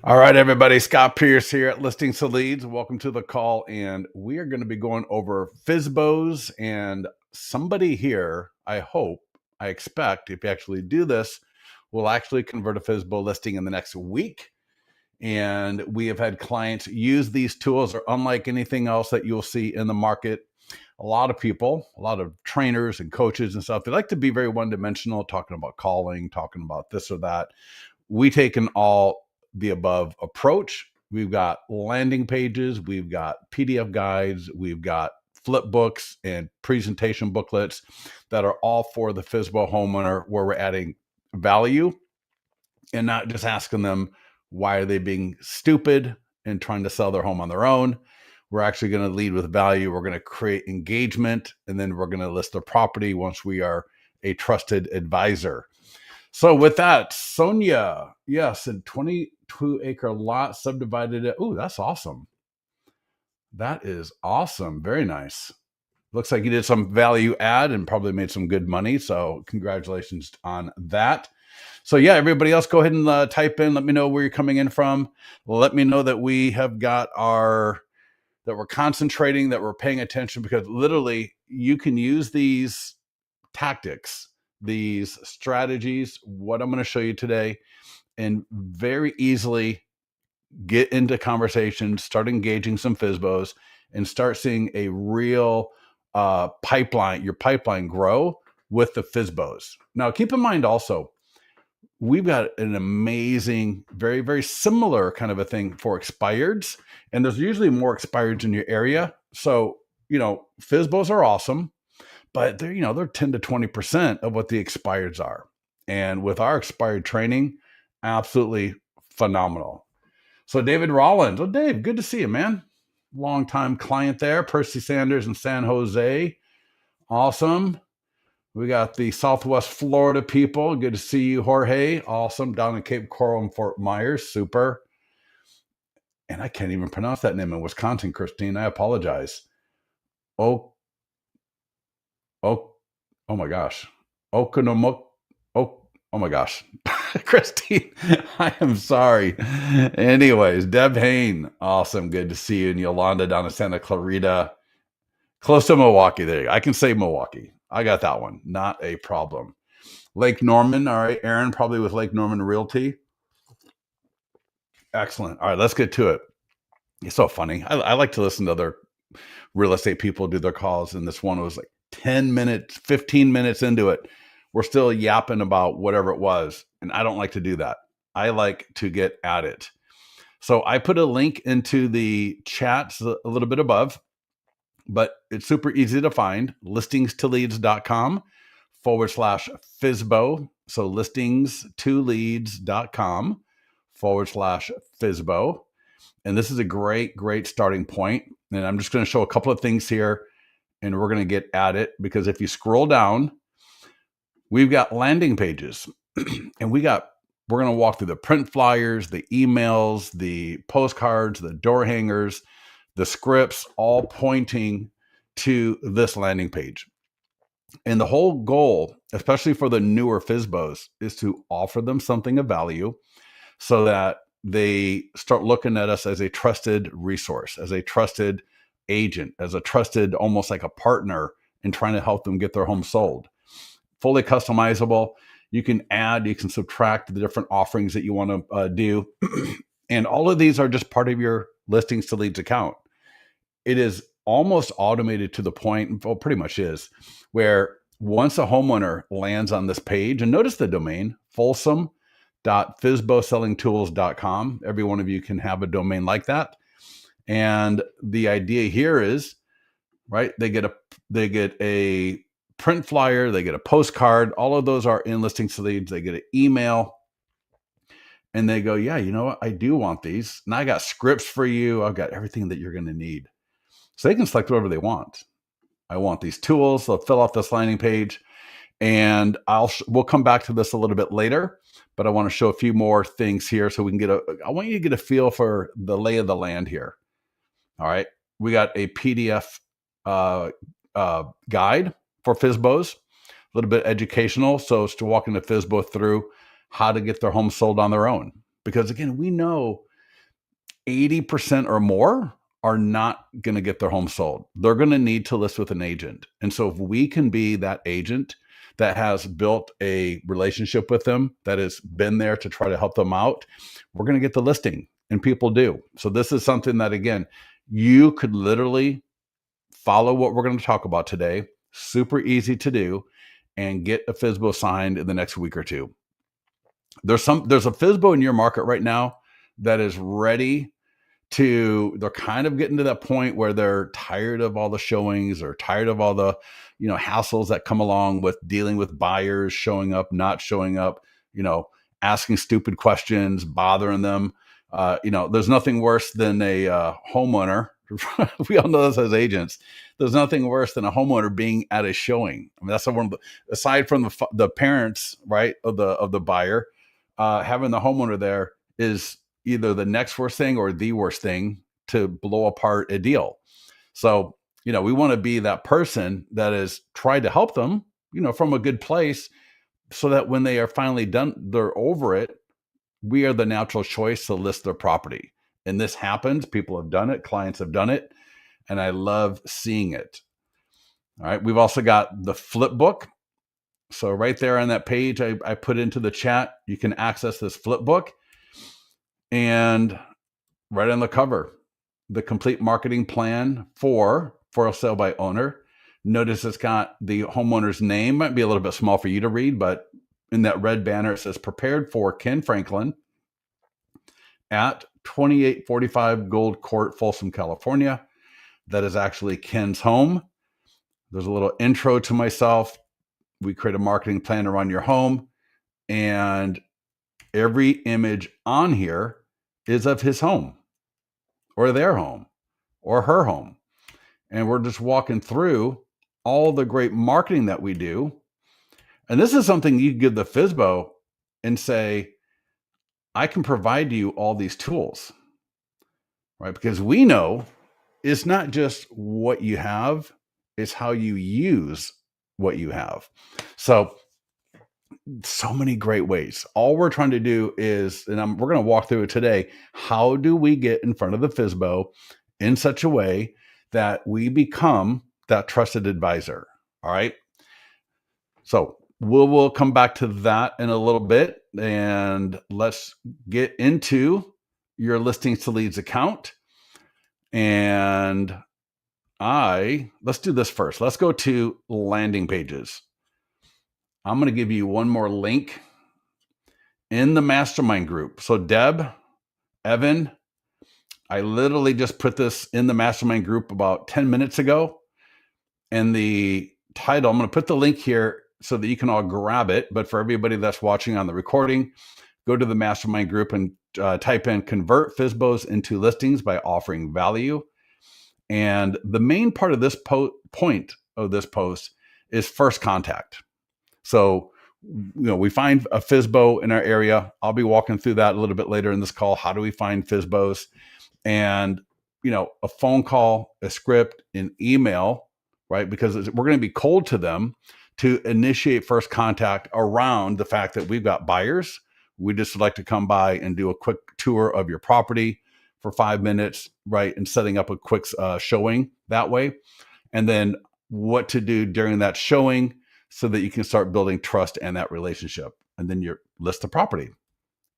All right, everybody. Scott Pierce here at Listings to Leads. Welcome to the call. And we are going to be going over FSBOs. And somebody here, I hope, I expect, if you actually do this, will actually convert a FSBO listing in the next week. And we have had clients use these tools. Are unlike anything else that you'll see in the market. A lot of people, a lot of trainers and coaches and stuff, they like to be very one-dimensional, talking about calling, talking about this or that. We take an all the above approach. We've got landing pages, we've got PDF guides, we've got flip books and presentation booklets that are all for the FSBO homeowner, where we're adding value and not just asking them why are they being stupid and trying to sell their home on their own. We're actually going to lead with value. We're going to create engagement, and then we're going to list the property once we are a trusted advisor. So with that, Sonia, yes, a 22-acre lot subdivided it. Oh, that's awesome. That is awesome. Very nice. Looks like you did some value add and probably made some good money. So congratulations on that. So yeah, everybody else, go ahead and type in. Let me know where you're coming in from. Let me know that we have got that we're concentrating, that we're paying attention, because literally you can use these tactics, these strategies, what I'm going to show you today, and very easily get into conversations, start engaging some FSBOs, and start seeing a real pipeline, your pipeline grow with the FSBOs. Now, keep in mind also, we've got an amazing, very, very similar kind of a thing for expireds. And there's usually more expireds in your area. So, FSBOs are awesome, but they're 10 to 20% of what the expireds are. And with our expired training, absolutely phenomenal. So David Rollins. Oh, Dave, good to see you, man. Longtime client there. Percy Sanders in San Jose. Awesome. We got the Southwest Florida people. Good to see you, Jorge. Awesome. Down in Cape Coral and Fort Myers. Super. And I can't even pronounce that name in Wisconsin, Christine. I apologize. Oh my gosh. Okonomok. Oh my gosh. Christine, I am sorry. Anyways, Deb Hain. Awesome. Good to see you. And Yolanda down in Santa Clarita. Close to Milwaukee. There you go. I can say Milwaukee. I got that one. Not a problem. Lake Norman. All right. Aaron, probably with Lake Norman Realty. Excellent. All right. Let's get to it. It's so funny. I like to listen to other real estate people do their calls. And this one was like 10 minutes, 15 minutes into it. We're still yapping about whatever it was. And I don't like to do that. I like to get at it. So I put a link into the chats a little bit above, but it's super easy to find. Listingstoleads.com/FSBO. So listingstoleads.com/FSBO. And this is a great, great starting point. And I'm just going to show a couple of things here, and we're going to get at it, because if you scroll down, we've got landing pages and we're going to walk through the print flyers, the emails, the postcards, the door hangers, the scripts, all pointing to this landing page. And the whole goal, especially for the newer FSBOs, is to offer them something of value so that they start looking at us as a trusted resource, as a trusted agent, as a trusted, almost like a partner in trying to help them get their home sold. Fully customizable. You can add, you can subtract the different offerings that you want to do. And all of these are just part of your Listings to Leads account. It is almost automated to the point, well, pretty much is, where once a homeowner lands on this page, and notice the domain, folsom.fsbosellingtools.com. Every one of you can have a domain like that. And the idea here is, right, they get a print flyer, they get a postcard. All of those are in Listings to Leads. They get an email, and they go, yeah, you know what? I do want these. And I got scripts for you. I've got everything that you're going to need. So they can select whatever they want. I want these tools. They'll fill out this landing page, and we'll come back to this a little bit later, but I want to show a few more things here so we can I want you to get a feel for the lay of the land here. All right. We got a PDF guide for FSBOs, a little bit educational. So it's to walk into FSBO through how to get their home sold on their own. Because again, we know 80% or more are not going to get their home sold. They're going to need to list with an agent. And so if we can be that agent that has built a relationship with them, that has been there to try to help them out, we're going to get the listing, and people do. So this is something that, again, you could literally follow what we're going to talk about today. Super easy to do, and get a FSBO signed in the next week or two. There's a FSBO in your market right now that is ready to, they're kind of getting to that point where they're tired of all the showings, or tired of all the, hassles that come along with dealing with buyers showing up, not showing up, asking stupid questions, bothering them. There's nothing worse than a homeowner. We all know this as agents. There's nothing worse than a homeowner being at a showing. I mean, that's one of the, aside from the parents, right, of the buyer, having the homeowner there is either the next worst thing or the worst thing to blow apart a deal. So, we want to be that person that has tried to help them, from a good place, so that when they are finally done, they're over it, we are the natural choice to list their property. And this happens. People have done it. Clients have done it. And I love seeing it. All right. We've also got the flip book. So right there on that page, I put into the chat, you can access this flip book. And right on the cover, the complete marketing plan for a sale by owner. Notice it's got the homeowner's name. Might be a little bit small for you to read, but in that red banner, it says prepared for Ken Franklin at 2845 Gold Court, Folsom, California. That is actually Ken's home. There's a little intro to myself. We create a marketing plan around your home, and every image on here is of his home or their home or her home. And we're just walking through all the great marketing that we do. And this is something you give the FSBO and say, I can provide you all these tools, right? Because we know it's not just what you have, it's how you use what you have. So many great ways. All we're trying to do is, and we're going to walk through it today, how do we get in front of the FSBO in such a way that we become that trusted advisor? All right. So we'll come back to that in a little bit, and let's get into your listings to leads account. And let's do this first. Let's go to landing pages. I'm going to give you one more link in the mastermind group. So Deb, Evan, I literally just put this in the mastermind group about 10 minutes ago. And the title, I'm going to put the link here so that you can all grab it. But for everybody that's watching on the recording, go to the mastermind group and type in convert FSBOs into listings by offering value. And the main part of this point of this post is first contact. So, we find a FSBO in our area. I'll be walking through that a little bit later in this call. How do we find FSBOs? And, a phone call, a script, an email, right? Because we're going to be cold to them to initiate first contact around the fact that we've got buyers. We just like to come by and do a quick tour of your property for 5 minutes, right? And setting up a quick showing that way. And then what to do during that showing so that you can start building trust and that relationship. And then you list the property.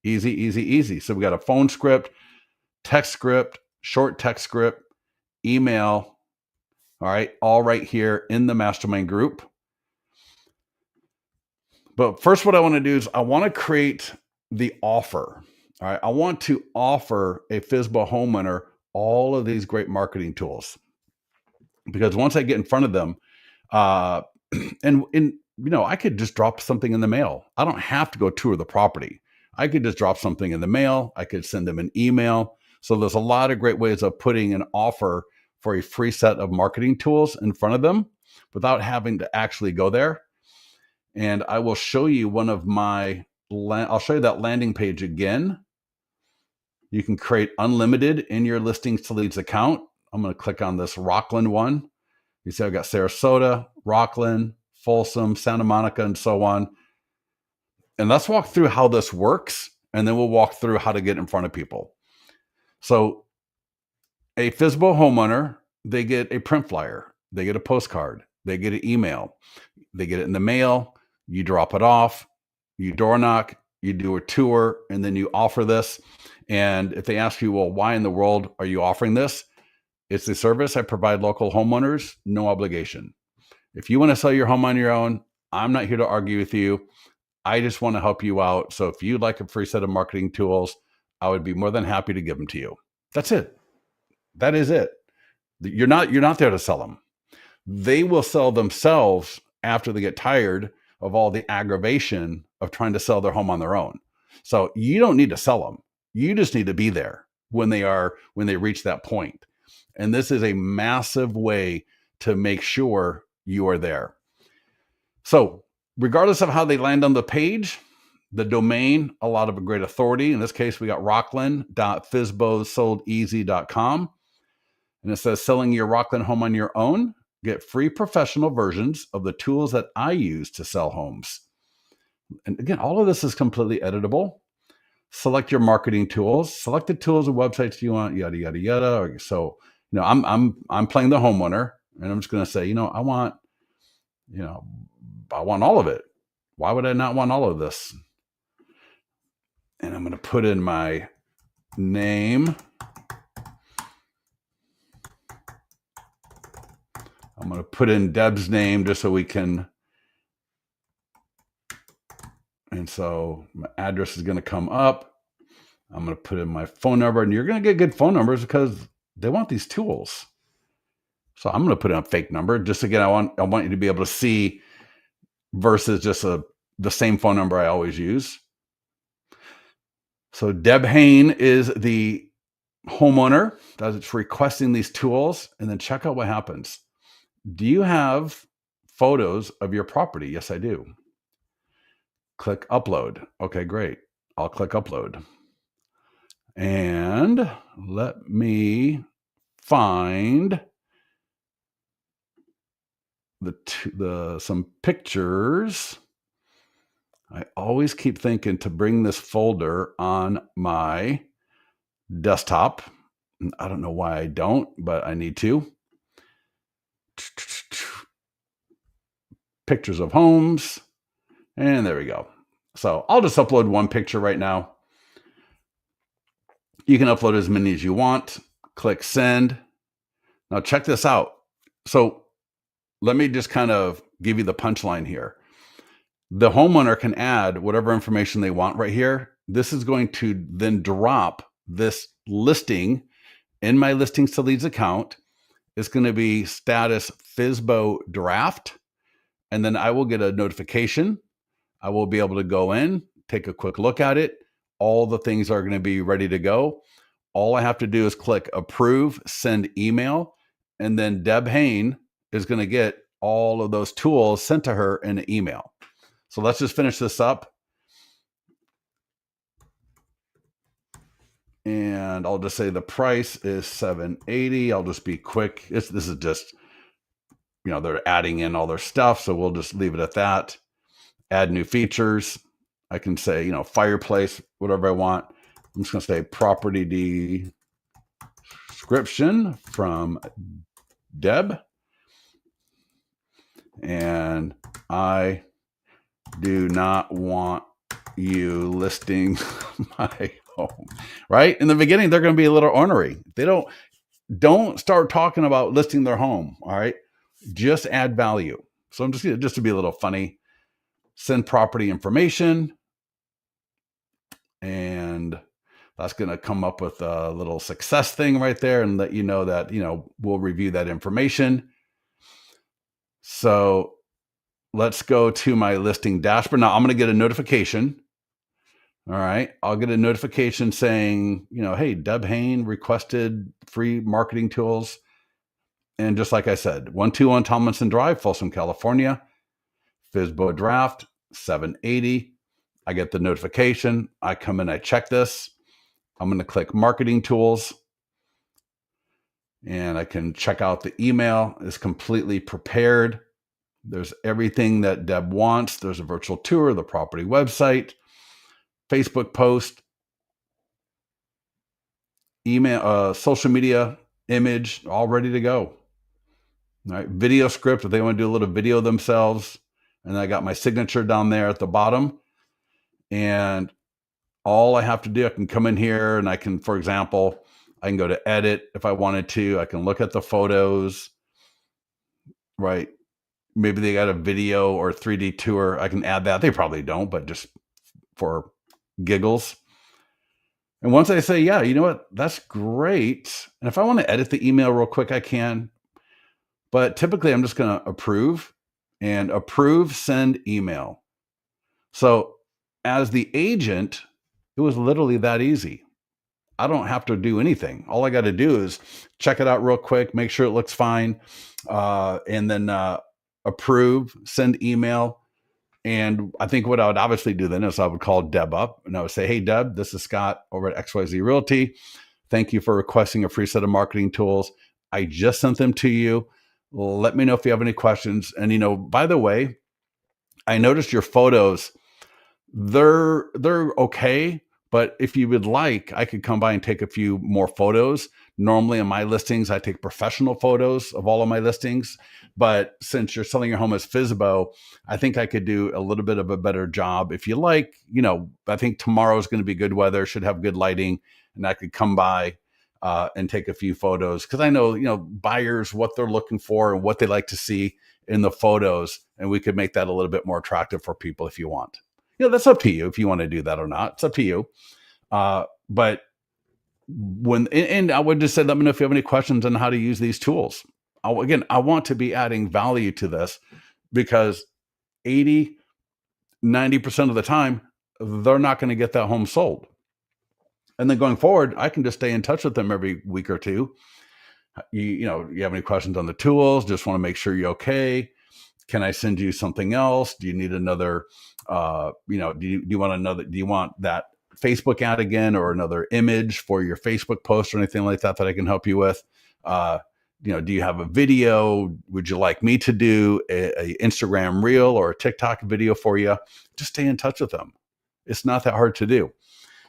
Easy, easy, easy. So we got a phone script, text script, short text script, email. All right. All right here in the mastermind group. But first, what I want to do is I want to create the offer. All right. I want to offer a FSBO homeowner all of these great marketing tools, because once I get in front of them, and I could just drop something in the mail. I don't have to go tour the property. I could just drop something in the mail. I could send them an email. So there's a lot of great ways of putting an offer for a free set of marketing tools in front of them without having to actually go there. And I will show you I'll show you that landing page again. You can create unlimited in your listings to leads account. I'm going to click on this Rockland one. You see, I've got Sarasota, Rockland, Folsom, Santa Monica, and so on. And let's walk through how this works, and then we'll walk through how to get in front of people. So a FSBO homeowner, they get a print flyer, they get a postcard, they get an email, they get it in the mail, you drop it off, you door knock, you do a tour, and then you offer this. And if they ask you, well, why in the world are you offering this? It's the service I provide local homeowners, no obligation. If you want to sell your home on your own, I'm not here to argue with you. I just want to help you out. So if you'd like a free set of marketing tools, I would be more than happy to give them to you. That's it. That is it. You're not there to sell them. They will sell themselves after they get tired of all the aggravation of trying to sell their home on their own. So you don't need to sell them. You just need to be there when they reach that point. And this is a massive way to make sure you are there. So regardless of how they land on the page, the domain, a lot of a great authority. In this case, we got rockland.fsbosoldeasy.com. And it says, selling your Rockland home on your own, get free professional versions of the tools that I use to sell homes. And again, all of this is completely editable. Select your marketing tools, select the tools and websites you want, yada, yada, yada. So, I'm playing the homeowner, and I'm just going to say, I want all of it. Why would I not want all of this? And I'm going to put in my name. I'm going to put in Deb's name just so we can. And so my address is going to come up. I'm going to put in my phone number, and you're going to get good phone numbers because they want these tools. So I'm going to put in a fake number. Just again, I want you to be able to see versus just the same phone number I always use. So Deb Hain is the homeowner that's requesting these tools, and then check out what happens. Do you have photos of your property? Yes, I do. Click upload. Okay, great. I'll click upload. And let me find some pictures. I always keep thinking to bring this folder on my desktop. I don't know why I don't, but I need to. Pictures of homes. And there we go. So I'll just upload one picture right now. You can upload as many as you want. Click send. Now check this out. So let me just kind of give you the punchline here. The homeowner can add whatever information they want right here. This is going to then drop this listing in my listings to leads account. It's going to be status FSBO draft. And then I will get a notification. I will be able to go in, take a quick look at it. All the things are going to be ready to go. All I have to do is click approve, send email, and then Deb Hain is going to get all of those tools sent to her in an email. So let's just finish this up. And I'll just say the price is $780. I'll just be quick. This is just, they're adding in all their stuff. So we'll just leave it at that. Add new features. I can say, fireplace, whatever I want. I'm just going to say property description from Deb. And I do not want you listing my home, right? In the beginning, they're going to be a little ornery. They don't start talking about listing their home. All right. Just add value. So I'm just to be a little funny, send property information. And that's going to come up with a little success thing right there and let you know that, we'll review that information. So let's go to my listing dashboard. Now I'm going to get a notification. All right. I'll get a notification saying, hey, Deb Hain requested free marketing tools. And just like I said, 121 Tomlinson Drive, Folsom, California, FSBO draft, $780. I get the notification. I come in, I check this. I'm going to click marketing tools. And I can check out the email. It's completely prepared. There's everything that Deb wants. There's a virtual tour, the property website, Facebook post. email, social media, image, all ready to go. All right, video script if they want to do a little video themselves, and I got my signature down there at the bottom. And all I have to do, I can come in here and I can, for example, I can go to edit if I wanted to. I can look at the photos, right? Maybe they got a video or 3D tour. I can add that. They probably don't, but just for giggles. And once I say, yeah, you know what, that's great. And if I want to edit the email real quick, I can. But typically, I'm just going to approve and approve, send email. So as the agent, it was literally that easy. I don't have to do anything. All I got to do is check it out real quick, make sure it looks fine, and then approve, send email. And I think what I would obviously do then is I would call Deb up and I would say, hey, Deb, this is Scott over at XYZ Realty. Thank you for requesting a free set of marketing tools. I just sent them to you. Let me know if you have any questions. And, you know, by the way, I noticed your photos, they're okay. But if you would like, I could come by and take a few more photos. Normally in my listings, I take professional photos of all of my listings. But since you're selling your home as FSBO, I think I could do a little bit of a better job. If you like, you know, I think tomorrow is going to be good weather, should have good lighting, and I could come by and take a few photos. Because I know, you know, buyers, what they're looking for and what they like to see in the photos. And we could make that a little bit more attractive for people if you want. You know, that's up to you if you want to do that or not. It's up to you. But when, and I would just say, let me know if you have any questions on how to use these tools. Again, I want to be adding value to this because 80-90% of the time, they're not going to get that home sold. And then going forward, I can just stay in touch with them every week or two. You know, you have any questions on the tools? Just want to make sure you're okay. Can I send you something else? Do you need another, you know, do you want that Facebook ad again or another image for your Facebook post or anything like that I can help you with? You know, do you have a video? Would you like me to do a Instagram reel or a TikTok video for you? Just stay in touch with them. It's not that hard to do.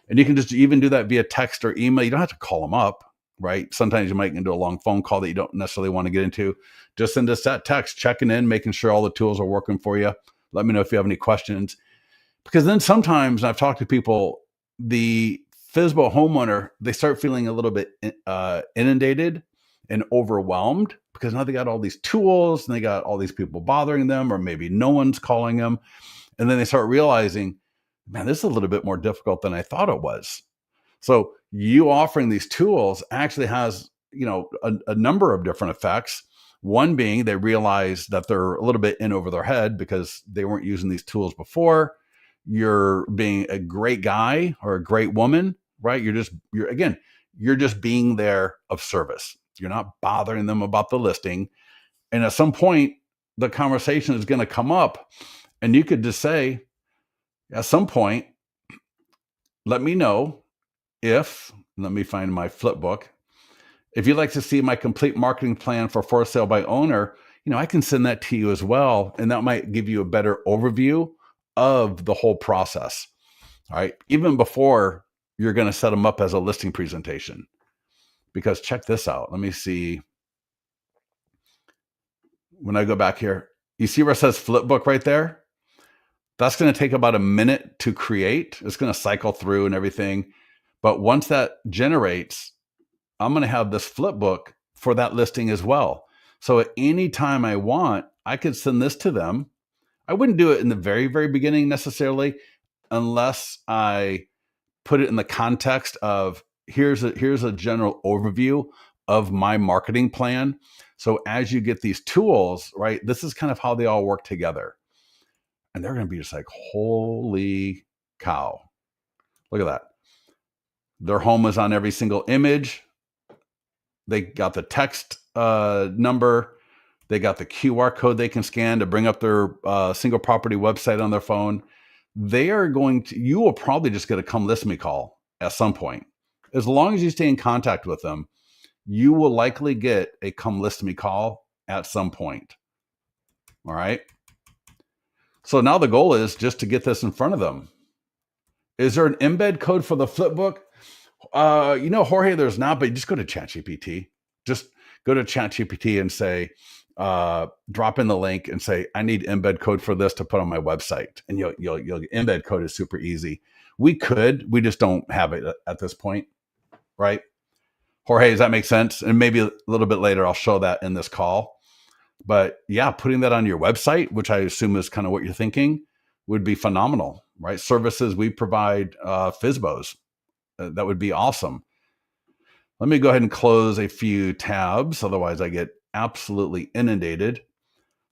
And you can just even do that via text or email. You don't have to call them up, right? Sometimes you might get into a long phone call that you don't necessarily want to get into. Just send us that text, checking in, making sure all the tools are working for you. Let me know if you have any questions. Because then sometimes I've talked to people, the FSBO homeowner, they start feeling a little bit inundated and overwhelmed because now they got all these tools and they got all these people bothering them, or maybe no one's calling them. And then they start realizing, man, this is a little bit more difficult than I thought it was. So you offering these tools actually has, you know, a number of different effects. One being they realize that they're a little bit in over their head because they weren't using these tools before. You're being a great guy or a great woman, right? You're just being there of service. You're not bothering them about the listing. And at some point, the conversation is going to come up and you could just say, at some point, let me know let me find my flip book. If you'd like to see my complete marketing plan for sale by owner, you know, I can send that to you as well. And that might give you a better overview of the whole process. All right. Even before you're going to set them up as a listing presentation. Because check this out. Let me see. When I go back here, you see where it says flip book right there? That's going to take about a minute to create. It's going to cycle through and everything. But once that generates, I'm going to have this flip book for that listing as well. So at any time I want, I could send this to them. I wouldn't do it in the very, very beginning necessarily, unless I put it in the context of here's a general overview of my marketing plan. So as you get these tools, right, this is kind of how they all work together. And they're going to be just like, holy cow. Look at that. Their home is on every single image. They got the text number. They got the QR code they can scan to bring up their single property website on their phone. You will probably just get a come list me call at some point. As long as you stay in contact with them, you will likely get a come list me call at some point. All right. So now the goal is just to get this in front of them. Is there an embed code for the flip book? Jorge, there's not, but you just go to ChatGPT. Just go to ChatGPT and say, drop in the link and say, I need embed code for this to put on my website. And you'll embed code is super easy. We just don't have it at this point. Right. Jorge, does that make sense? And maybe a little bit later, I'll show that in this call. But yeah, putting that on your website, which I assume is kind of what you're thinking, would be phenomenal, right? Services we provide, FSBOs. That would be awesome. Let me go ahead and close a few tabs. Otherwise, I get absolutely inundated.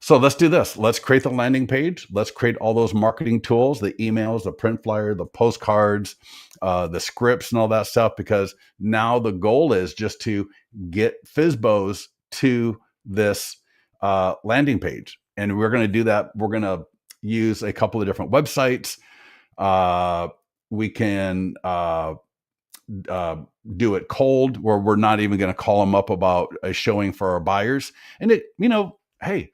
So let's do this. Let's create the landing page. Let's create all those marketing tools, the emails, the print flyer, the postcards, the scripts and all that stuff, because now the goal is just to get FSBOs to this landing page. And we're going to do that. We're going to use a couple of different websites. We can do it cold, where we're not even going to call them up about a showing for our buyers. And hey,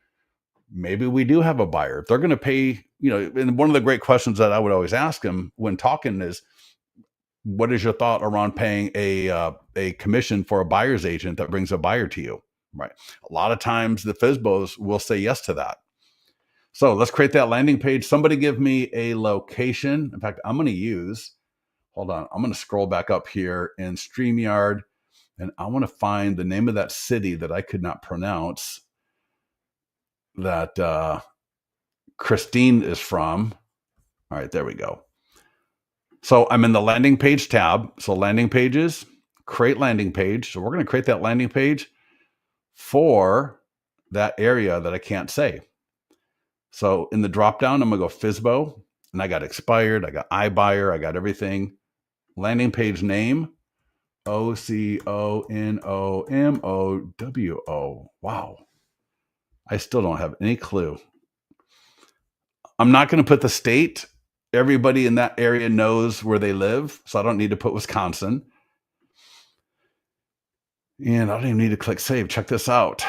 maybe we do have a buyer. If they're going to pay, and one of the great questions that I would always ask them when talking is, what is your thought around paying a commission for a buyer's agent that brings a buyer to you? Right. A lot of times the FSBOs will say yes to that. So let's create that landing page. Somebody give me a location. In fact, I'm going to hold on. I'm going to scroll back up here in StreamYard, and I want to find the name of that city that I could not pronounce that Christine is from. All right, there we go. So I'm in the landing page tab. So landing pages, create landing page. So we're going to create that landing page for that area that I can't say. So in the drop down, I'm going to go FSBO, and I got expired. I got iBuyer. I got everything. Landing page name, OCONOMOWO. Wow. I still don't have any clue. I'm not going to put the state. Everybody in that area knows where they live, so I don't need to put Wisconsin. And I don't even need to click save. Check this out.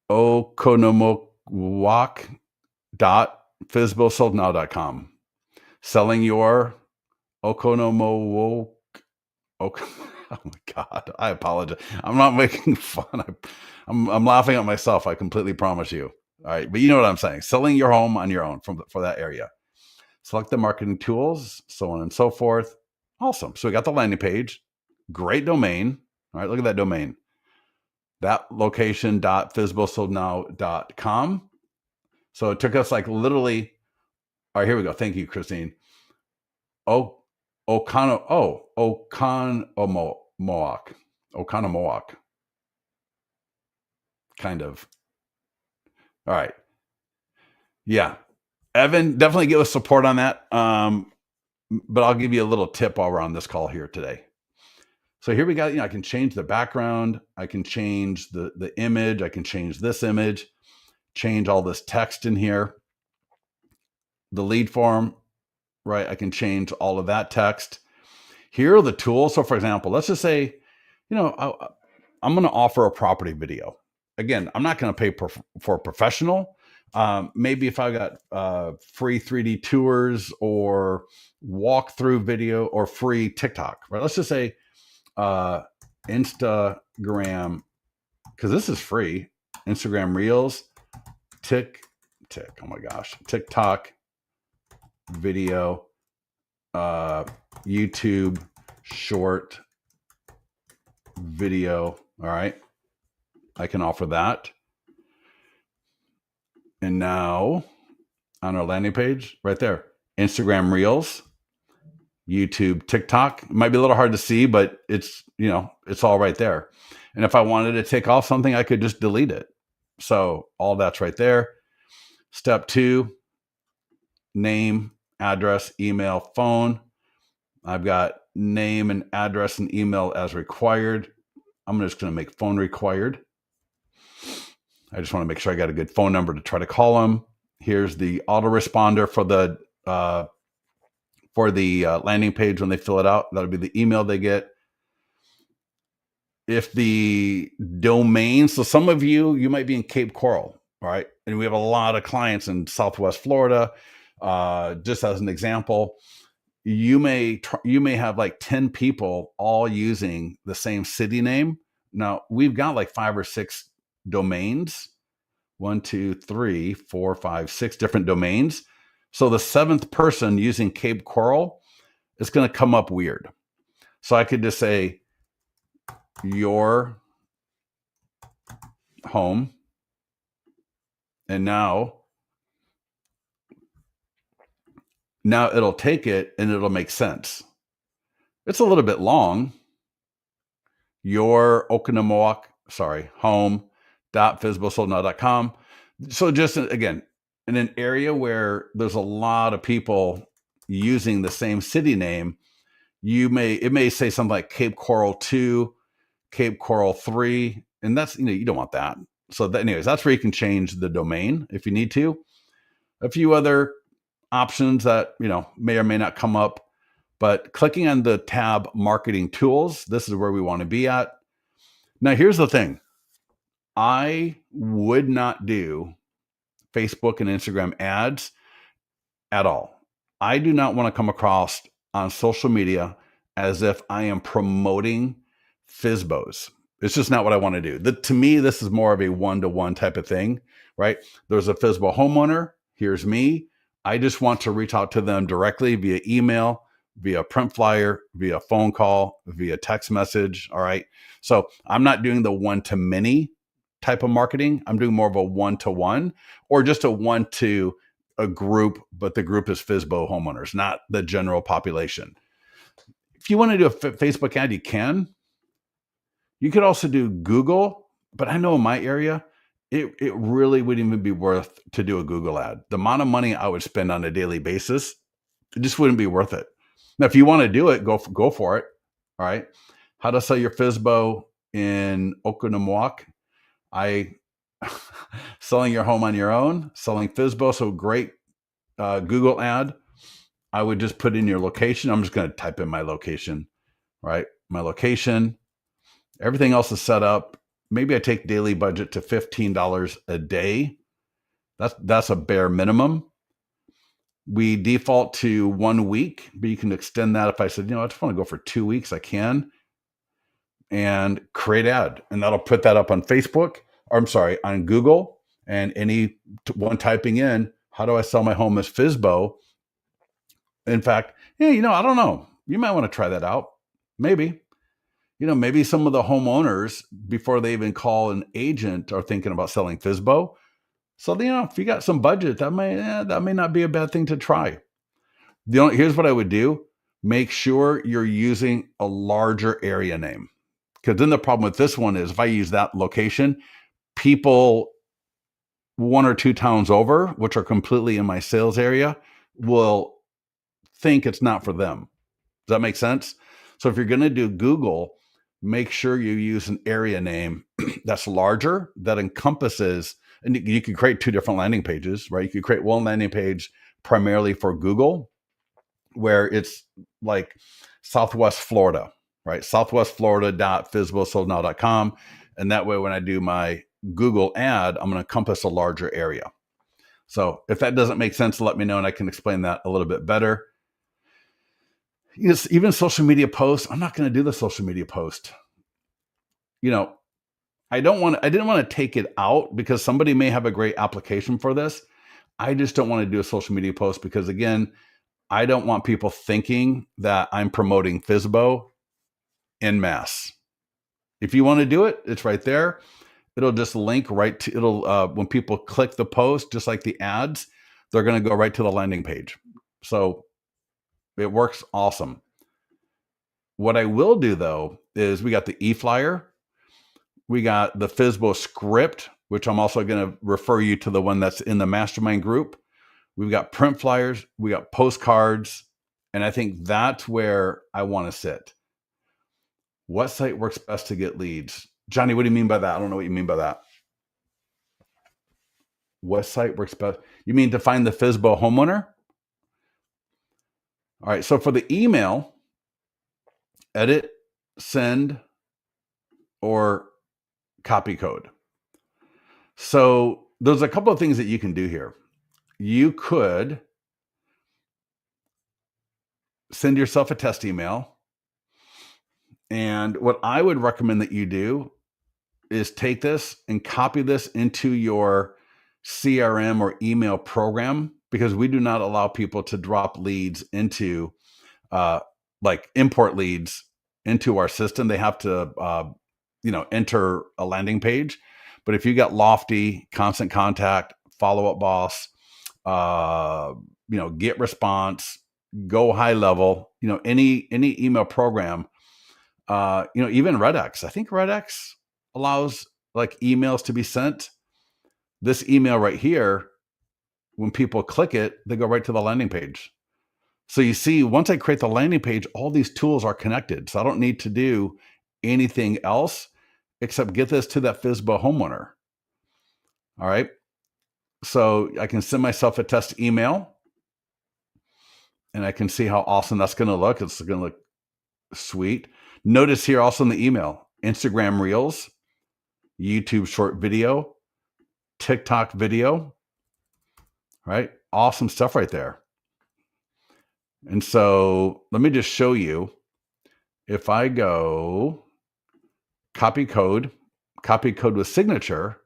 okonomowak.fsbosoldnow.com. Selling your Okonomowak. Oh my God, I apologize. I'm not making fun. I'm laughing at myself. I completely promise you. All right. But you know what I'm saying. Selling your home on your own for that area. Select the marketing tools, so on and so forth. Awesome. So we got the landing page. Great domain. All right. Look at that domain. That location.fsbosoldnow.com. So it took us like literally. All right. Here we go. Thank you, Christine. Oconomowoc. Kind of. All right. Yeah. Evan, definitely give us support on that. But I'll give you a little tip while we're on this call here today. So here we got, I can change the background. I can change the image. I can change this image, change all this text in here. The lead form, right? I can change all of that text. Here are the tools. So for example, let's just say, I'm going to offer a property video. Again, I'm not going to pay for a professional. Maybe if I got free 3D tours or walkthrough video or free TikTok, right? Let's just say Instagram, because this is free. Instagram Reels, oh my gosh, TikTok video, YouTube short video. All right. I can offer that. And now on our landing page right there, Instagram Reels, YouTube, TikTok. It might be a little hard to see, but it's all right there. And if I wanted to take off something, I could just delete it. So all that's right there. Step 2, name, address, email, phone. I've got name and address and email as required. I'm just going to make phone required. I just want to make sure I got a good phone number to try to call them. Here's the autoresponder for the landing page when they fill it out. That'll be the email they get. If the domain, so some of you might be in Cape Coral, all right? And we have a lot of clients in Southwest Florida. Just as an example, you may have like 10 people all using the same city name. Now we've got like 5 or 6 domains. 1, 2, 3, 4, 5, 6 different domains. So the 7th person using Cape Coral is going to come up weird. So I could just say your home. And now it'll take it and it'll make sense. It's a little bit long. Your Oconomowoc, home.fsbosoldnow.com. So just again, in an area where there's a lot of people using the same city name, it may say something like Cape Coral 2, Cape Coral 3, and that's, you don't want that. So anyways, that's where you can change the domain if you need to. A few other options that, may or may not come up, but clicking on the tab Marketing Tools, this is where we want to be at. Now, here's the thing. I would not do Facebook and Instagram ads at all. I do not want to come across on social media as if I am promoting FSBOs. It's just not what I want to do. To me, this is more of a one-to-one type of thing, right? There's a FSBO homeowner. Here's me. I just want to reach out to them directly via email, via print flyer, via phone call, via text message. All right. So I'm not doing the one-to-many type of marketing. I'm doing more of a one-to-one, or just a one to a group, but the group is FSBO homeowners, not the general population. If you want to do a Facebook ad, you can. You could also do Google, but I know in my area, it really wouldn't even be worth to do a Google ad. The amount of money I would spend on a daily basis, it just wouldn't be worth it. Now, if you want to do it, go for it. All right. How to sell your FSBO in Oconomowoc. Selling your home on your own, selling FSBO. So great Google ad. I would just put in your location. I'm just going to type in my location, right? My location. Everything else is set up. Maybe I take daily budget to $15 a day. That's a bare minimum. We default to 1 week, but you can extend that. If I said, I just want to go for 2 weeks, I can. And create ad. And that'll put that up on Facebook, on Google. And anyone typing in, how do I sell my home as FSBO? In fact, I don't know. You might want to try that out. Maybe. Maybe some of the homeowners, before they even call an agent, are thinking about selling FSBO. So, if you got some budget, that may not be a bad thing to try. Here's what I would do. Make sure you're using a larger area name. Because then the problem with this one is if I use that location, people 1 or 2 towns over, which are completely in my sales area, will think it's not for them. Does that make sense? So if you're going to do Google, make sure you use an area name that's larger, that encompasses, and you can create 2 different landing pages, right? You could create one landing page primarily for Google, where it's like Southwest Florida, right? southwestflorida.fsbosoldnow.com. And that way, when I do my Google ad, I'm going to encompass a larger area. So if that doesn't make sense, let me know and I can explain that a little bit better. Even social media posts, I'm not going to do the social media post. I didn't want to take it out because somebody may have a great application for this. I just don't want to do a social media post because, again, I don't want people thinking that I'm promoting FSBO en masse. If you want to do it, it's right there. It'll just link right to, when people click the post, just like the ads, they're going to go right to the landing page. So it works awesome. What I will do, though, is we got the e-flyer. We got the FSBO script, which I'm also going to refer you to the one that's in the mastermind group. We've got print flyers. We got postcards. And I think that's where I want to sit. What site works best to get leads? Johnny, what do you mean by that? I don't know what you mean by that. What site works best? You mean to find the FSBO homeowner? All right. So for the email, edit, send, or copy code. So there's a couple of things that you can do here. You could send yourself a test email. And what I would recommend that you do is take this and copy this into your CRM or email program, because we do not allow people to drop leads into like import leads into our system. They have to enter a landing page. But if you got Lofty, Constant Contact, Follow Up Boss, Get Response, Go High Level, any email program, even Redx. I think Redx allows like emails to be sent. This email right here, when people click it, they go right to the landing page. So you see, once I create the landing page, all these tools are connected. So I don't need to do anything else except get this to that FSBO homeowner. All right. So I can send myself a test email and I can see how awesome that's going to look. It's going to look sweet. Notice here also in the email, Instagram Reels, YouTube short video, TikTok video, right? Awesome stuff right there. And so let me just show you. If I go copy code with signature,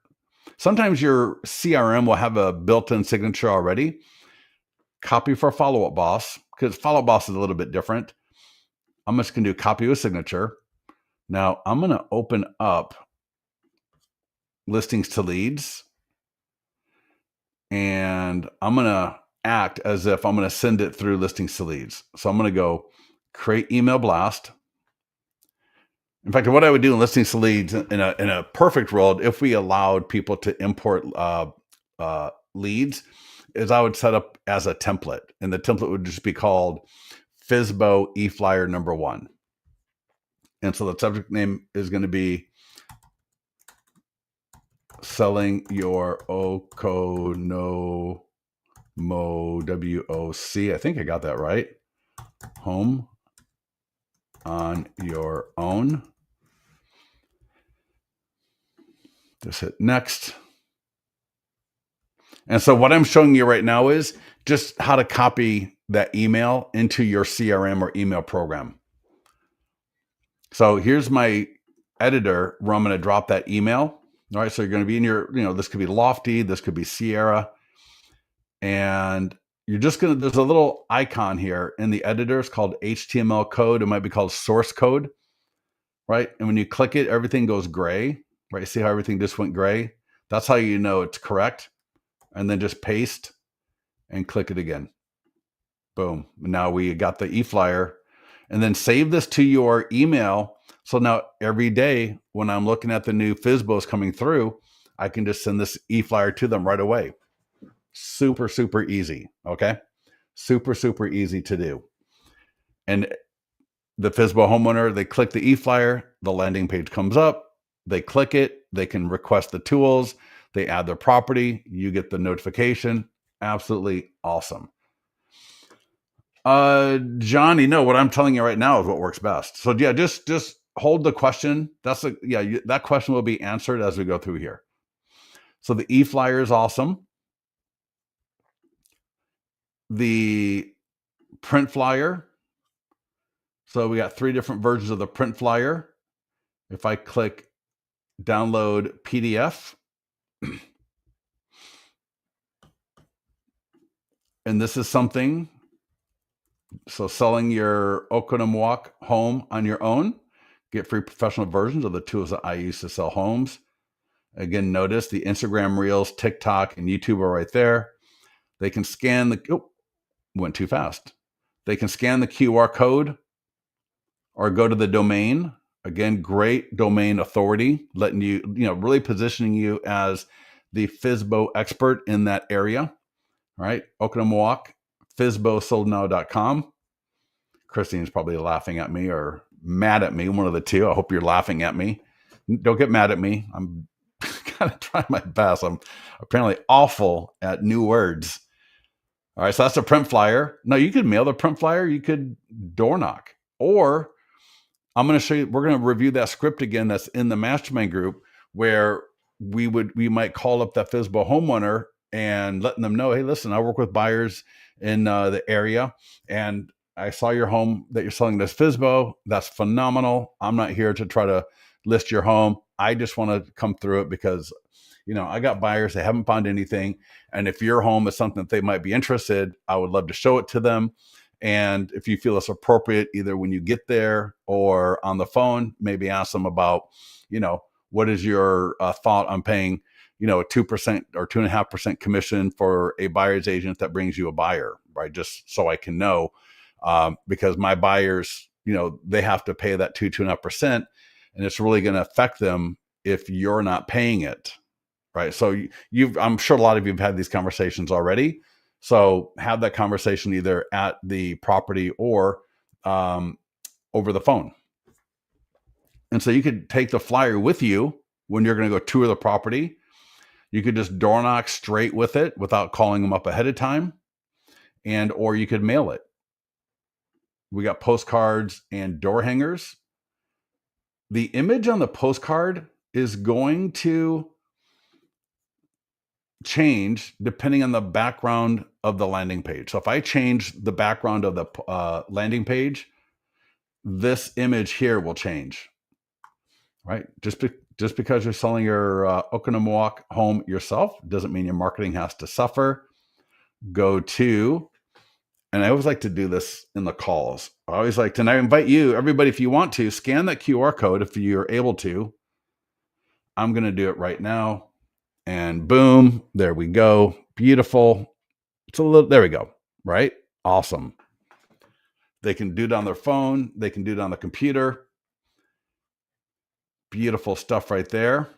sometimes your CRM will have a built-in signature already. Copy for Follow Up Boss, because Follow Up Boss is a little bit different. I'm just going to do copy with signature. Now I'm going to open up Listings to Leads, and I'm going to act as if I'm going to send it through Listings to Leads. So I'm going to go create email blast. In fact, what I would do in Listings to Leads in a perfect world, if we allowed people to import leads, is I would set up as a template, and the template would just be called FSBO eFlyer number 1. And so the subject name is going to be selling your Okonomo WOC. I think I got that right. Home on your own. Just hit next. And so what I'm showing you right now is just how to copy that email into your CRM or email program. So here's my editor where I'm going to drop that email. All right. So you're going to be in your, this could be Lofty, this could be Sierra. And you're just going to, there's a little icon here in the editor. It's called HTML code. It might be called source code, right? And when you click it, everything goes gray, right? See how everything just went gray? That's how you know it's correct. And then just paste and click it again. Boom. Now we got the eFlyer. And then save this to your email. So now every day when I'm looking at the new FSBOs coming through, I can just send this eFlyer to them right away. Super, super easy. Okay. Super, super easy to do. And the FSBO homeowner, they click the eFlyer, the landing page comes up, they click it, they can request the tools, they add their property, you get the notification. Absolutely awesome. Johnny, no, what I'm telling you right now is what works best. So yeah, just hold the question. That question will be answered as we go through here. So the eFlyer is awesome. The print flyer. So we got 3 different versions of the print flyer. If I click download PDF, and this is something, so selling your Okonomo home on your own, get free professional versions of the tools that I use to sell homes. Again, notice the Instagram Reels, TikTok, and YouTube are right there. They can scan went too fast. They can scan the QR code or go to the domain. Again, great domain authority, letting you, really positioning you as the FSBO expert in that area. All right. Okonomo, FSBOsoldnow.com. Christine's probably laughing at me or mad at me, one of the two. I hope you're laughing at me. Don't get mad at me. I'm kind of trying my best. I'm apparently awful at new words. All right, so that's a print flyer. No, you could mail the print flyer. You could door knock. Or I'm going to show you, we're going to review that script again that's in the mastermind group where we might call up that FSBO homeowner and letting them know, hey, listen, I work with buyers in the area, and I saw your home that you're selling this FSBO. That's phenomenal. I'm not here to try to list your home. I just want to come through it because, I got buyers, they haven't found anything. And if your home is something that they might be interested, I would love to show it to them. And if you feel it's appropriate, either when you get there or on the phone, maybe ask them about, what is your thought on paying, a 2% or 2.5% commission for a buyer's agent that brings you a buyer, right? Just so I can know, because my buyers, they have to pay that 2.5%, and it's really going to affect them if you're not paying it, right? So I'm sure a lot of you have had these conversations already. So have that conversation either at the property or over the phone. And so you could take the flyer with you when you're going to go tour the property. You could just door knock straight with it without calling them up ahead of time, or you could mail it. We got postcards and door hangers. The image on the postcard is going to change depending on the background of the landing page. So if I change the background of the landing page, this image here will change, right? Just because you're selling your Oconomowoc home yourself doesn't mean your marketing has to suffer. Go to, and I always like to do this in the calls. I always like to, and I invite you, everybody, if you want to, scan that QR code if you're able to. I'm going to do it right now. And boom, there we go. Beautiful. There we go. Right? Awesome. They can do it on their phone. They can do it on the computer. Beautiful stuff right there.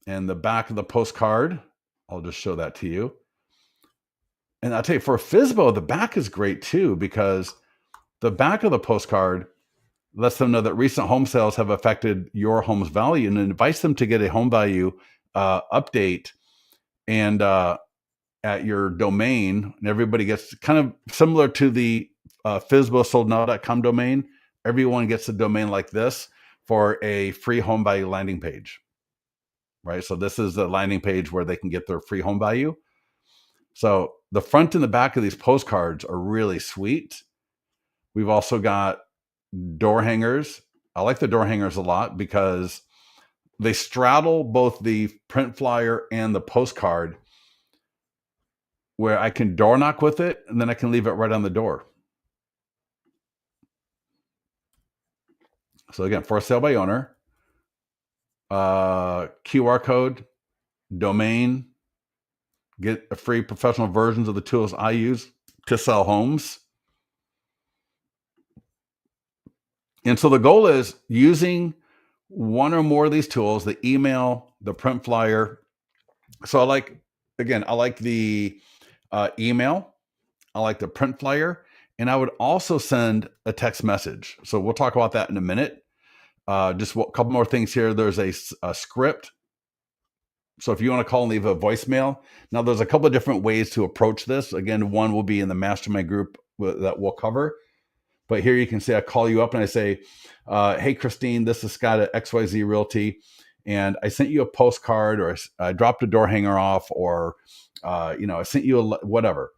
And the back of the postcard, I'll just show that to you. And I'll tell you, for a FSBO, the back is great too, because the back of the postcard lets them know that recent home sales have affected your home's value and invites them to get a home value update and at your domain. And everybody gets kind of similar to the FSBOsoldnow.com domain. Everyone gets a domain like this for a free home value landing page, right? So this is the landing page where they can get their free home value. So the front and the back of these postcards are really sweet. We've also got door hangers. I like the door hangers a lot because they straddle both the print flyer and the postcard, where I can door knock with it and then I can leave it right on the door. So again, for sale by owner, QR code, domain, get a free professional versions of the tools I use to sell homes. And so the goal is using one or more of these tools, the email, the print flyer. So I like the email. I like the print flyer. And I would also send a text message. So we'll talk about that in a minute. Just a couple more things here. There's a script. So if you want to call and leave a voicemail. Now there's a couple of different ways to approach this. Again, one will be in the mastermind group that we'll cover. But here you can say, I call you up and I say, hey, Christine, this is Scott at XYZ Realty. And I sent you a postcard, or I dropped a door hanger off, or, I sent you whatever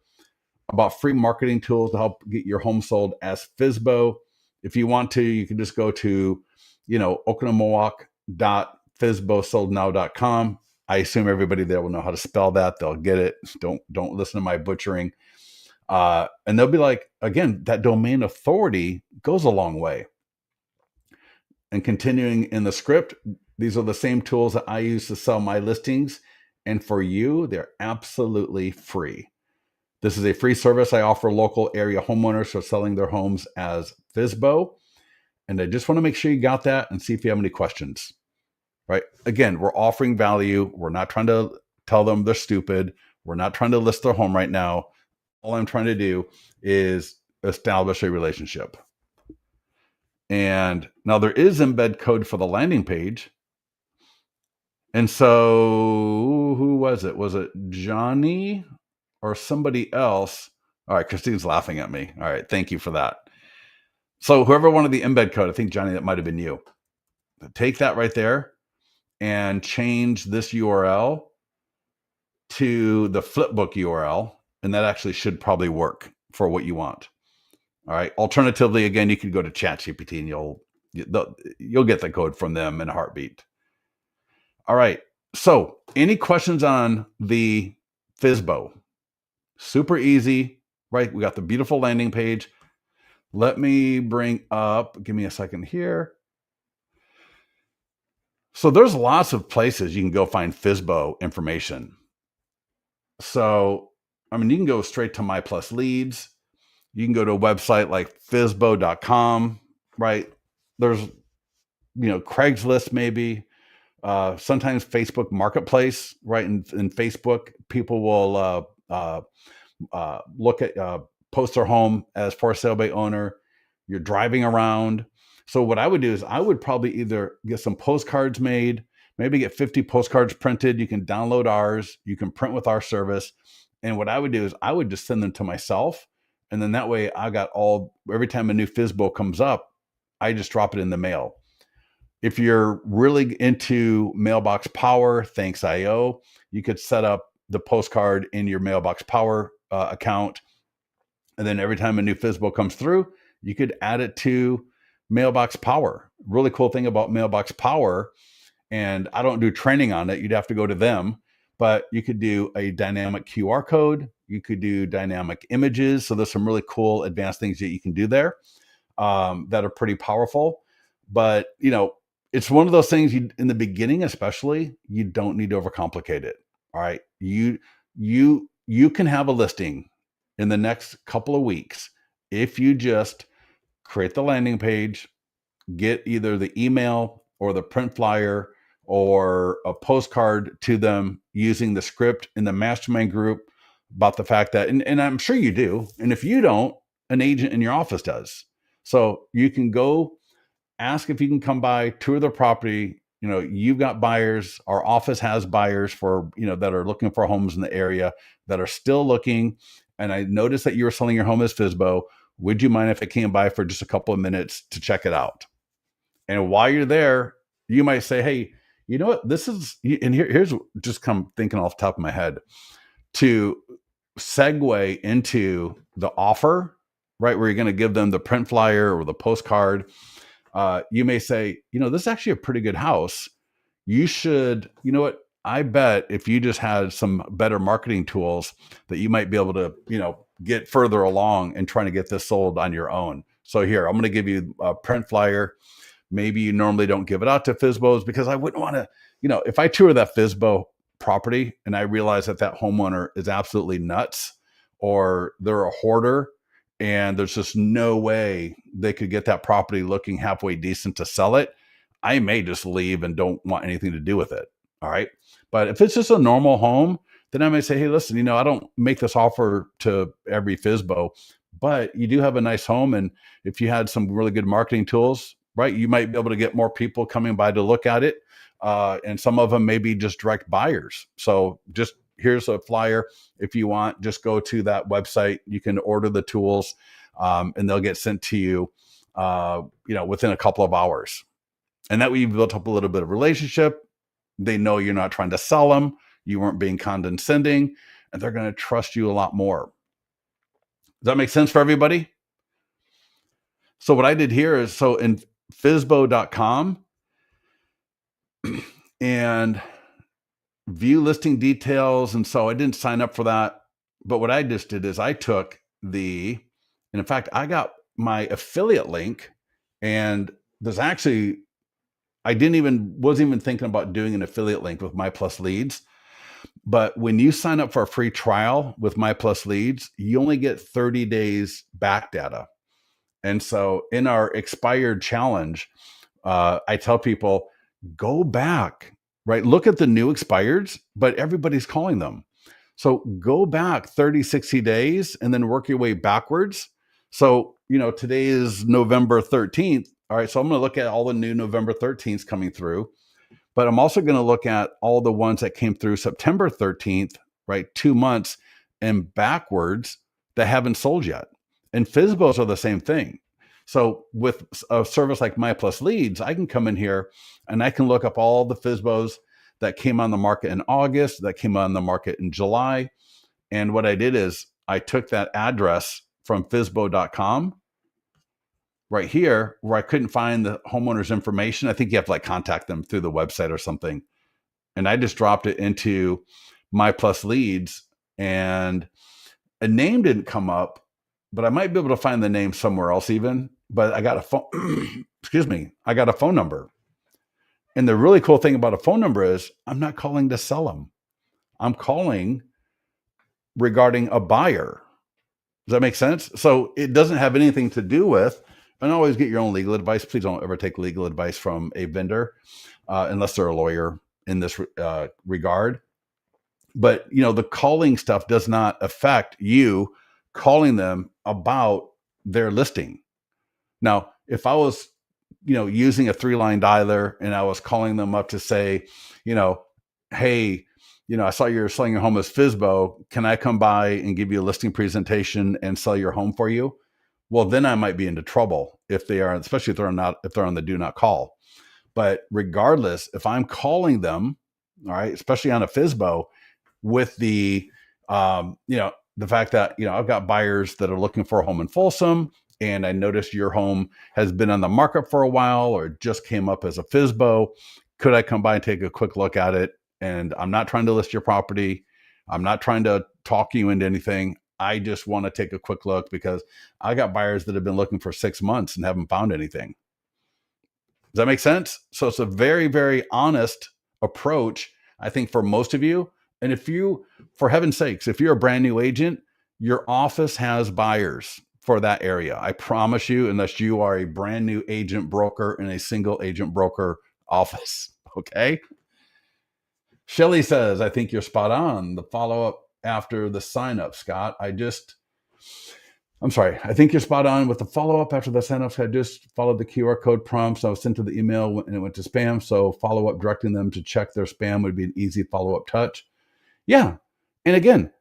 about free marketing tools to help get your home sold as FSBO. If you want to, you can just go to, oconomowoc.fsbosoldnow.com. I assume everybody there will know how to spell that. They'll get it. Don't listen to my butchering. And they'll be like, again, that domain authority goes a long way. And continuing in the script, these are the same tools that I use to sell my listings. And for you, they're absolutely free. This is a free service I offer local area homeowners for selling their homes as FSBO. And I just want to make sure you got that and see if you have any questions, right? Again, we're offering value. We're not trying to tell them they're stupid. We're not trying to list their home right now. All I'm trying to do is establish a relationship. And now there is embed code for the landing page. And so who was it? Was it Johnny or somebody else? All right, Christine's laughing at me. All right, thank you for that. So whoever wanted the embed code, I think, Johnny, that might have been you. Take that right there and change this URL to the flipbook URL. And that actually should probably work for what you want. All right. Alternatively, again, you could go to ChatGPT and you'll get the code from them in a heartbeat. All right. So, any questions on the FSBO? Super easy, right? We got the beautiful landing page. Let me bring up, give me a second here. So there's lots of places you can go find FSBO information. So, I mean, you can go straight to My Plus Leads. You can go to a website like FSBO.com, right? There's, Craigslist maybe. Sometimes Facebook Marketplace, right? In Facebook, people will look at post their home as for sale by owner. You're driving around. So what I would do is I would probably either get some postcards made, maybe get 50 postcards printed. You can download ours. You can print with our service. And what I would do is I would just send them to myself. And then that way I got every time a new FSBO comes up, I just drop it in the mail. If you're really into Mailbox Power, thanks IO, you could set up the postcard in your Mailbox Power account. And then every time a new FSBO comes through, you could add it to Mailbox Power. Really cool thing about Mailbox Power, and I don't do training on it, you'd have to go to them, but you could do a dynamic QR code. You could do dynamic images. So there's some really cool advanced things that you can do there that are pretty powerful. But, it's one of those things in the beginning, especially, you don't need to overcomplicate it. All right. You can have a listing in the next couple of weeks if you just create the landing page, get either the email or the print flyer or a postcard to them using the script in the mastermind group about the fact that, and I'm sure you do. And if you don't, an agent in your office does. So you can go ask if you can come by, tour the property. You've got buyers. Our office has buyers for, that are looking for homes in the area that are still looking. And I noticed that you were selling your home as FSBO. Would you mind if I came by for just a couple of minutes to check it out? And while you're there, you might say, hey, you know what? This is, and here's just come thinking off the top of my head to segue into the offer, right? Where you're going to give them the print flyer or the postcard. You may say, this is actually a pretty good house. You should, I bet if you just had some better marketing tools that you might be able to, get further along and trying to get this sold on your own. So here, I'm going to give you a print flyer. Maybe you normally don't give it out to FSBOs because I wouldn't want to, if I tour that FSBO property and I realize that homeowner is absolutely nuts or they're a hoarder, and there's just no way they could get that property looking halfway decent to sell it, I may just leave and don't want anything to do with it. All right. But if it's just a normal home, then I may say, hey, listen, I don't make this offer to every FSBO, but you do have a nice home. And if you had some really good marketing tools, right, you might be able to get more people coming by to look at it. And some of them may be just direct buyers. So just here's a flyer. If you want, just go to that website. You can order the tools and they'll get sent to you, within a couple of hours. And that way you've built up a little bit of relationship. They know you're not trying to sell them. You weren't being condescending, and they're going to trust you a lot more. Does that make sense for everybody? So what I did here is, so in FSBO.com and view listing details. And so I didn't sign up for that. But what I just did is I took and in fact, I got my affiliate link, and there's actually, wasn't even thinking about doing an affiliate link with My Plus Leads. But when you sign up for a free trial with My Plus Leads, you only get 30 days back data. And so in our expired challenge, I tell people, go back, right? Look at the new expireds, but everybody's calling them. So go back 30, 60 days and then work your way backwards. So, today is November 13th. All right. So I'm going to look at all the new November 13th coming through, but I'm also going to look at all the ones that came through September 13th, right? 2 months and backwards that haven't sold yet. And FSBOs are the same thing. So with a service like My Plus Leads, I can come in here and I can look up all the FSBOs that came on the market in August, that came on the market in July. And what I did is I took that address from FSBO.com right here where I couldn't find the homeowner's information. I think you have to like contact them through the website or something. And I just dropped it into My Plus Leads, and a name didn't come up, but I might be able to find the name somewhere else even. But I got a phone, excuse me, I got a phone number. And the really cool thing about a phone number is I'm not calling to sell them. I'm calling regarding a buyer. Does that make sense? So it doesn't have anything to do with, and always get your own legal advice. Please don't ever take legal advice from a vendor unless they're a lawyer in this regard. But the calling stuff does not affect you calling them about their listing. Now, if I was, using a 3-line dialer and I was calling them up to say, hey, I saw you're selling your home as FSBO. Can I come by and give you a listing presentation and sell your home for you? Well, then I might be into trouble if they are, especially if they're on the do not call. But regardless, if I'm calling them, all right, especially on a FSBO, with the fact that I've got buyers that are looking for a home in Folsom, and I noticed your home has been on the market for a while or just came up as a FSBO. Could I come by and take a quick look at it? And I'm not trying to list your property. I'm not trying to talk you into anything. I just want to take a quick look because I got buyers that have been looking for 6 months and haven't found anything. Does that make sense? So it's a very, very honest approach, I think, for most of you. And if you, for heaven's sakes, if you're a brand new agent, your office has buyers for that area. I promise you, unless you are a brand new agent broker in a single agent broker office. Okay. Shelly says, I think you're spot on. The follow-up after the sign-up, Scott. I'm sorry. I think you're spot on with the follow-up after the sign-up. I just followed the QR code prompts. I was sent to the email and it went to spam. So follow-up directing them to check their spam would be an easy follow-up touch. Yeah. And again,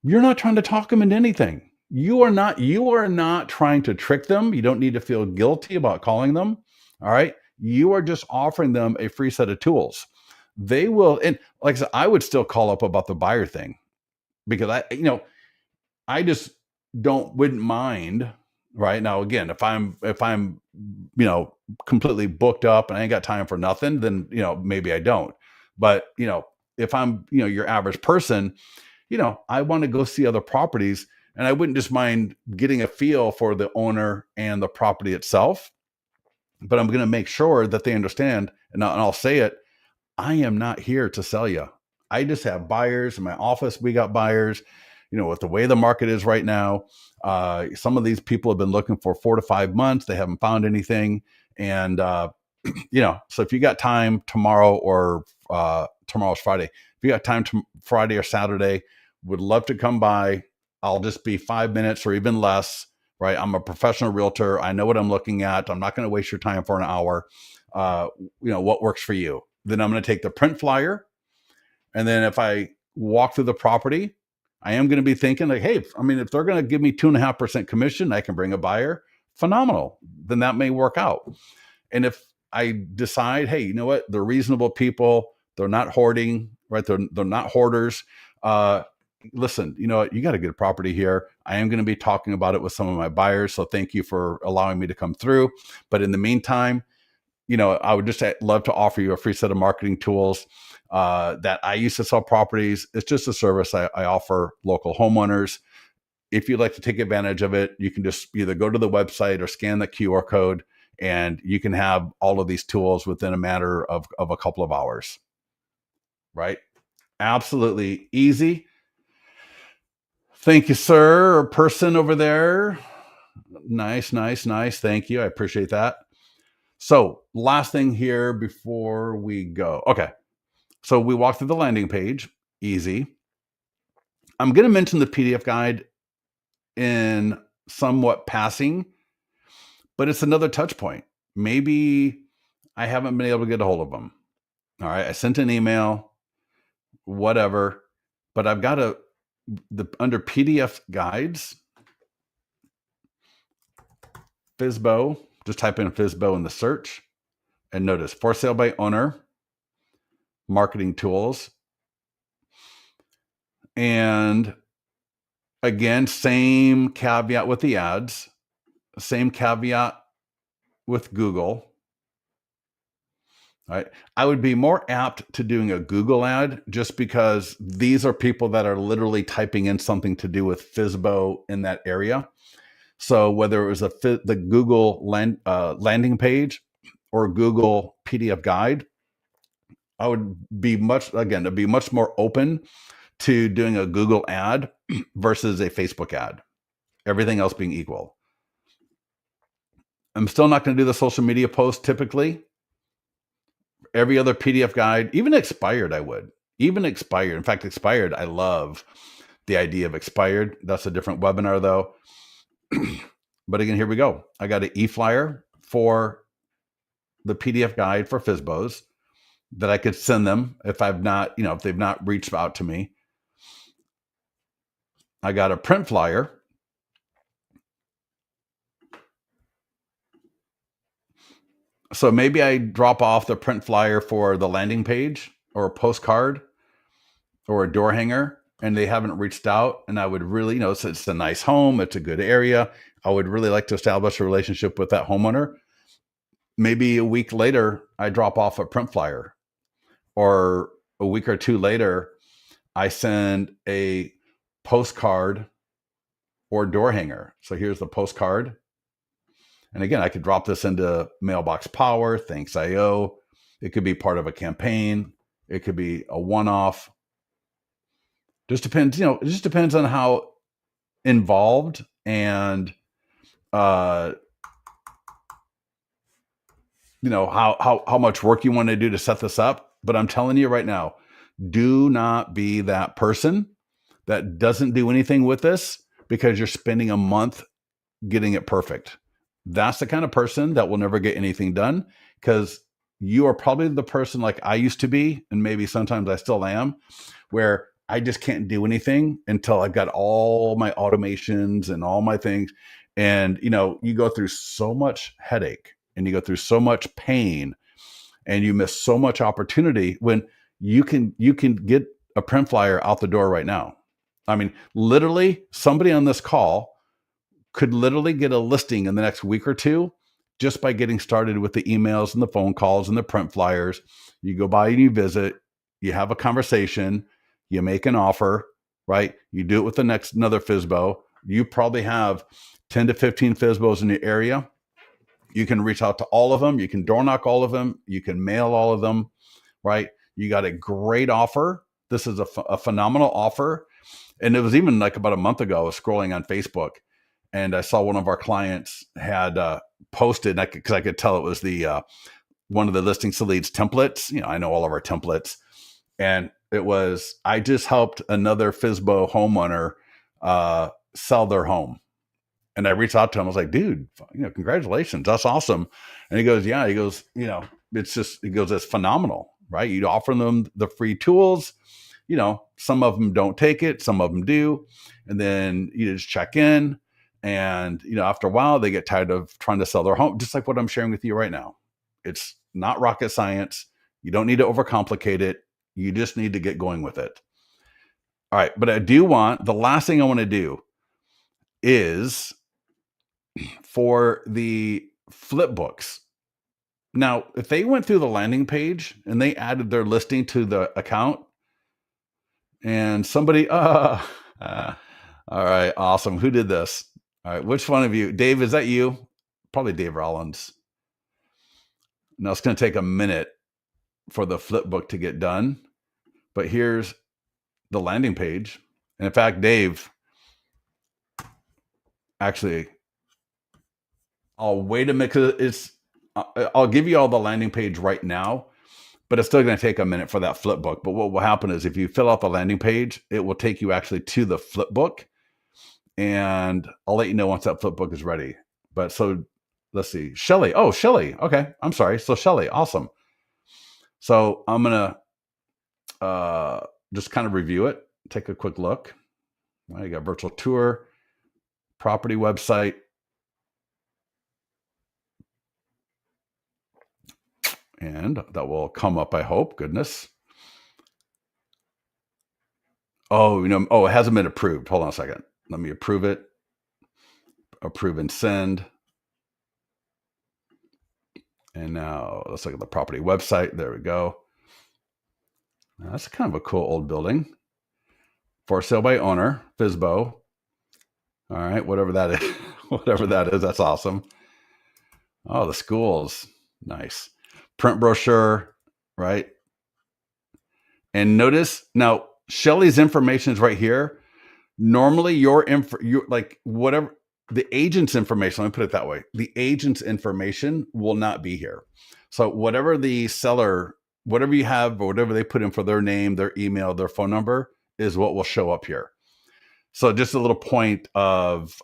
you're not trying to talk them into anything. You are not trying to trick them. You don't need to feel guilty about calling them. All right. You are just offering them a free set of tools. They will, and like I said, I would still call up about the buyer thing because I just wouldn't mind. Right now, again, if I'm completely booked up and I ain't got time for nothing, then maybe I don't. But if I'm your average person, I want to go see other properties, and I wouldn't just mind getting a feel for the owner and the property itself. But I'm going to make sure that they understand, and I'll say it. I am not here to sell you. I just have buyers in my office. We got buyers, with the way the market is right now. Some of these people have been looking for 4 to 5 months. They haven't found anything. And, so if you got time tomorrow or tomorrow's Friday, if you got time Friday or Saturday, would love to come by. I'll just be 5 minutes or even less, right? I'm a professional realtor. I know what I'm looking at. I'm not going to waste your time for an hour. What works for you? Then I'm going to take the print flyer. And then if I walk through the property, I am going to be thinking like, hey, if they're going to give me 2.5% commission, I can bring a buyer. Phenomenal. Then that may work out. And if I decide, hey, you know what? They're reasonable people. They're not hoarding, right? They're not hoarders. Listen, you know what? You got a good property here. I am going to be talking about it with some of my buyers. So thank you for allowing me to come through. But in the meantime, I would just love to offer you a free set of marketing tools that I use to sell properties. It's just a service I offer local homeowners. If you'd like to take advantage of it, you can just either go to the website or scan the QR code, and you can have all of these tools within a matter of a couple of hours, right? Absolutely easy. Thank you, sir, or person over there. Nice. Thank you. I appreciate that. So last thing here before we go. Okay. So we walked through the landing page. Easy. I'm going to mention the PDF guide in somewhat passing, but it's another touch point. Maybe I haven't been able to get a hold of them. All right. I sent an email, whatever, but I've got under PDF guides, FSBO, just type in FSBO in the search and notice for sale by owner, marketing tools. And again, same caveat with the ads, same caveat with Google, right? I would be more apt to doing a Google ad just because these are people that are literally typing in something to do with FSBO in that area. So whether it was the Google landing page or Google PDF guide, I would be much more open to doing a Google ad versus a Facebook ad. Everything else being equal. I'm still not going to do the social media post typically. Every other PDF guide, even expired, I would. Even expired. In fact, expired, I love the idea of expired. That's a different webinar though. But again, here we go. I got an e-flyer for the PDF guide for FSBOs that I could send them if if they've not reached out to me. I got a print flyer. So maybe I drop off the print flyer for the landing page or a postcard or a door hanger and they haven't reached out. And I would really, it's a nice home. It's a good area. I would really like to establish a relationship with that homeowner. Maybe a week later, I drop off a print flyer, or a week or two later, I send a postcard or door hanger. So here's the postcard. And again, I could drop this into Mailbox Power, Thanks IO. It could be part of a campaign. It could be a one-off. Just depends, it just depends on how involved and how much work you want to do to set this up. But I'm telling you right now, do not be that person that doesn't do anything with this because you're spending a month getting it perfect. That's the kind of person that will never get anything done, because you are probably the person like I used to be, and maybe sometimes I still am, where I just can't do anything until I've got all my automations and all my things. And, you go through so much headache and you go through so much pain and you miss so much opportunity when you can get a print flyer out the door right now. I mean, literally somebody on this call could literally get a listing in the next week or two just by getting started with the emails and the phone calls and the print flyers. You go by and you visit, you have a conversation, you make an offer, right? You do it with another FSBO. You probably have 10 to 15 FSBOs in your area. You can reach out to all of them. You can door knock all of them. You can mail all of them, right? You got a great offer. This is a phenomenal offer. And it was even like about a month ago, I was scrolling on Facebook and I saw one of our clients had posted, because I could tell it was the one of the Listings to Leads templates. I know all of our templates. And it was, I just helped another FSBO homeowner sell their home. And I reached out to him. I was like, dude, congratulations. That's awesome. And he goes, yeah, it's phenomenal, right? You offer them the free tools. Some of them don't take it. Some of them do. And then you just check in. And, after a while, they get tired of trying to sell their home, just like what I'm sharing with you right now. It's not rocket science. You don't need to overcomplicate it. You just need to get going with it. All right. But the last thing I want to do is for the flip books. Now, if they went through the landing page and they added their listing to the account and somebody, all right, awesome. Who did this? All right, which one of you? Dave, is that you? Probably Dave Rollins. Now, it's going to take a minute for the flip book to get done, but here's the landing page. And in fact, Dave, actually, I'll wait a minute. I'll give you all the landing page right now, but it's still going to take a minute for that flip book. But what will happen is if you fill out the landing page, it will take you actually to the flip book. And I'll let you know once that flip book is ready. But so let's see. Shelly. Oh, Shelly. Okay. I'm sorry. So Shelly. Awesome. So I'm going to just kind of review it. Take a quick look. All right, you got virtual tour, property website. And that will come up, I hope. Goodness. Oh, it hasn't been approved. Hold on a second. Let me approve it. Approve and send. And now let's look at the property website. There we go. Now, that's kind of a cool old building. For sale by owner, FSBO. All right, whatever that is. Whatever that is, that's awesome. Oh, the schools. Nice. Print brochure, right? And notice now, Shelly's information is right here. Normally, your like whatever the agent's information, let me put it that way. The agent's information will not be here. So whatever the seller, whatever you have, or whatever they put in for their name, their email, their phone number is what will show up here. So just a little point of,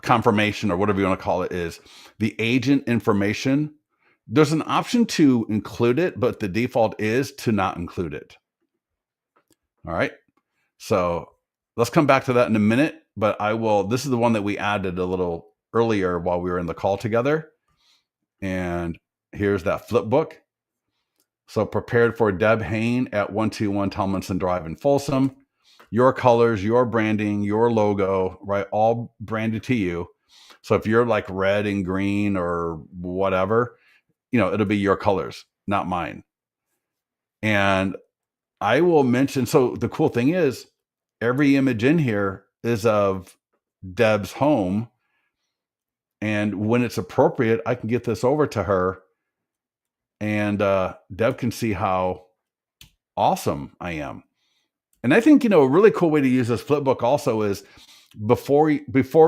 confirmation or whatever you want to call it is the agent information. There's an option to include it, but the default is to not include it. All right. So let's come back to that in a minute, but this is the one that we added a little earlier while we were in the call together. And here's that flip book. So prepared for Deb Hain at 121 Tomlinson Drive in Folsom. Your colors, your branding, your logo, right? All branded to you. So if you're like red and green or whatever, it'll be your colors, not mine. And I will mention, so the cool thing is every image in here is of Deb's home. And when it's appropriate, I can get this over to her and Deb can see how awesome I am. And I think, a really cool way to use this flip book also is before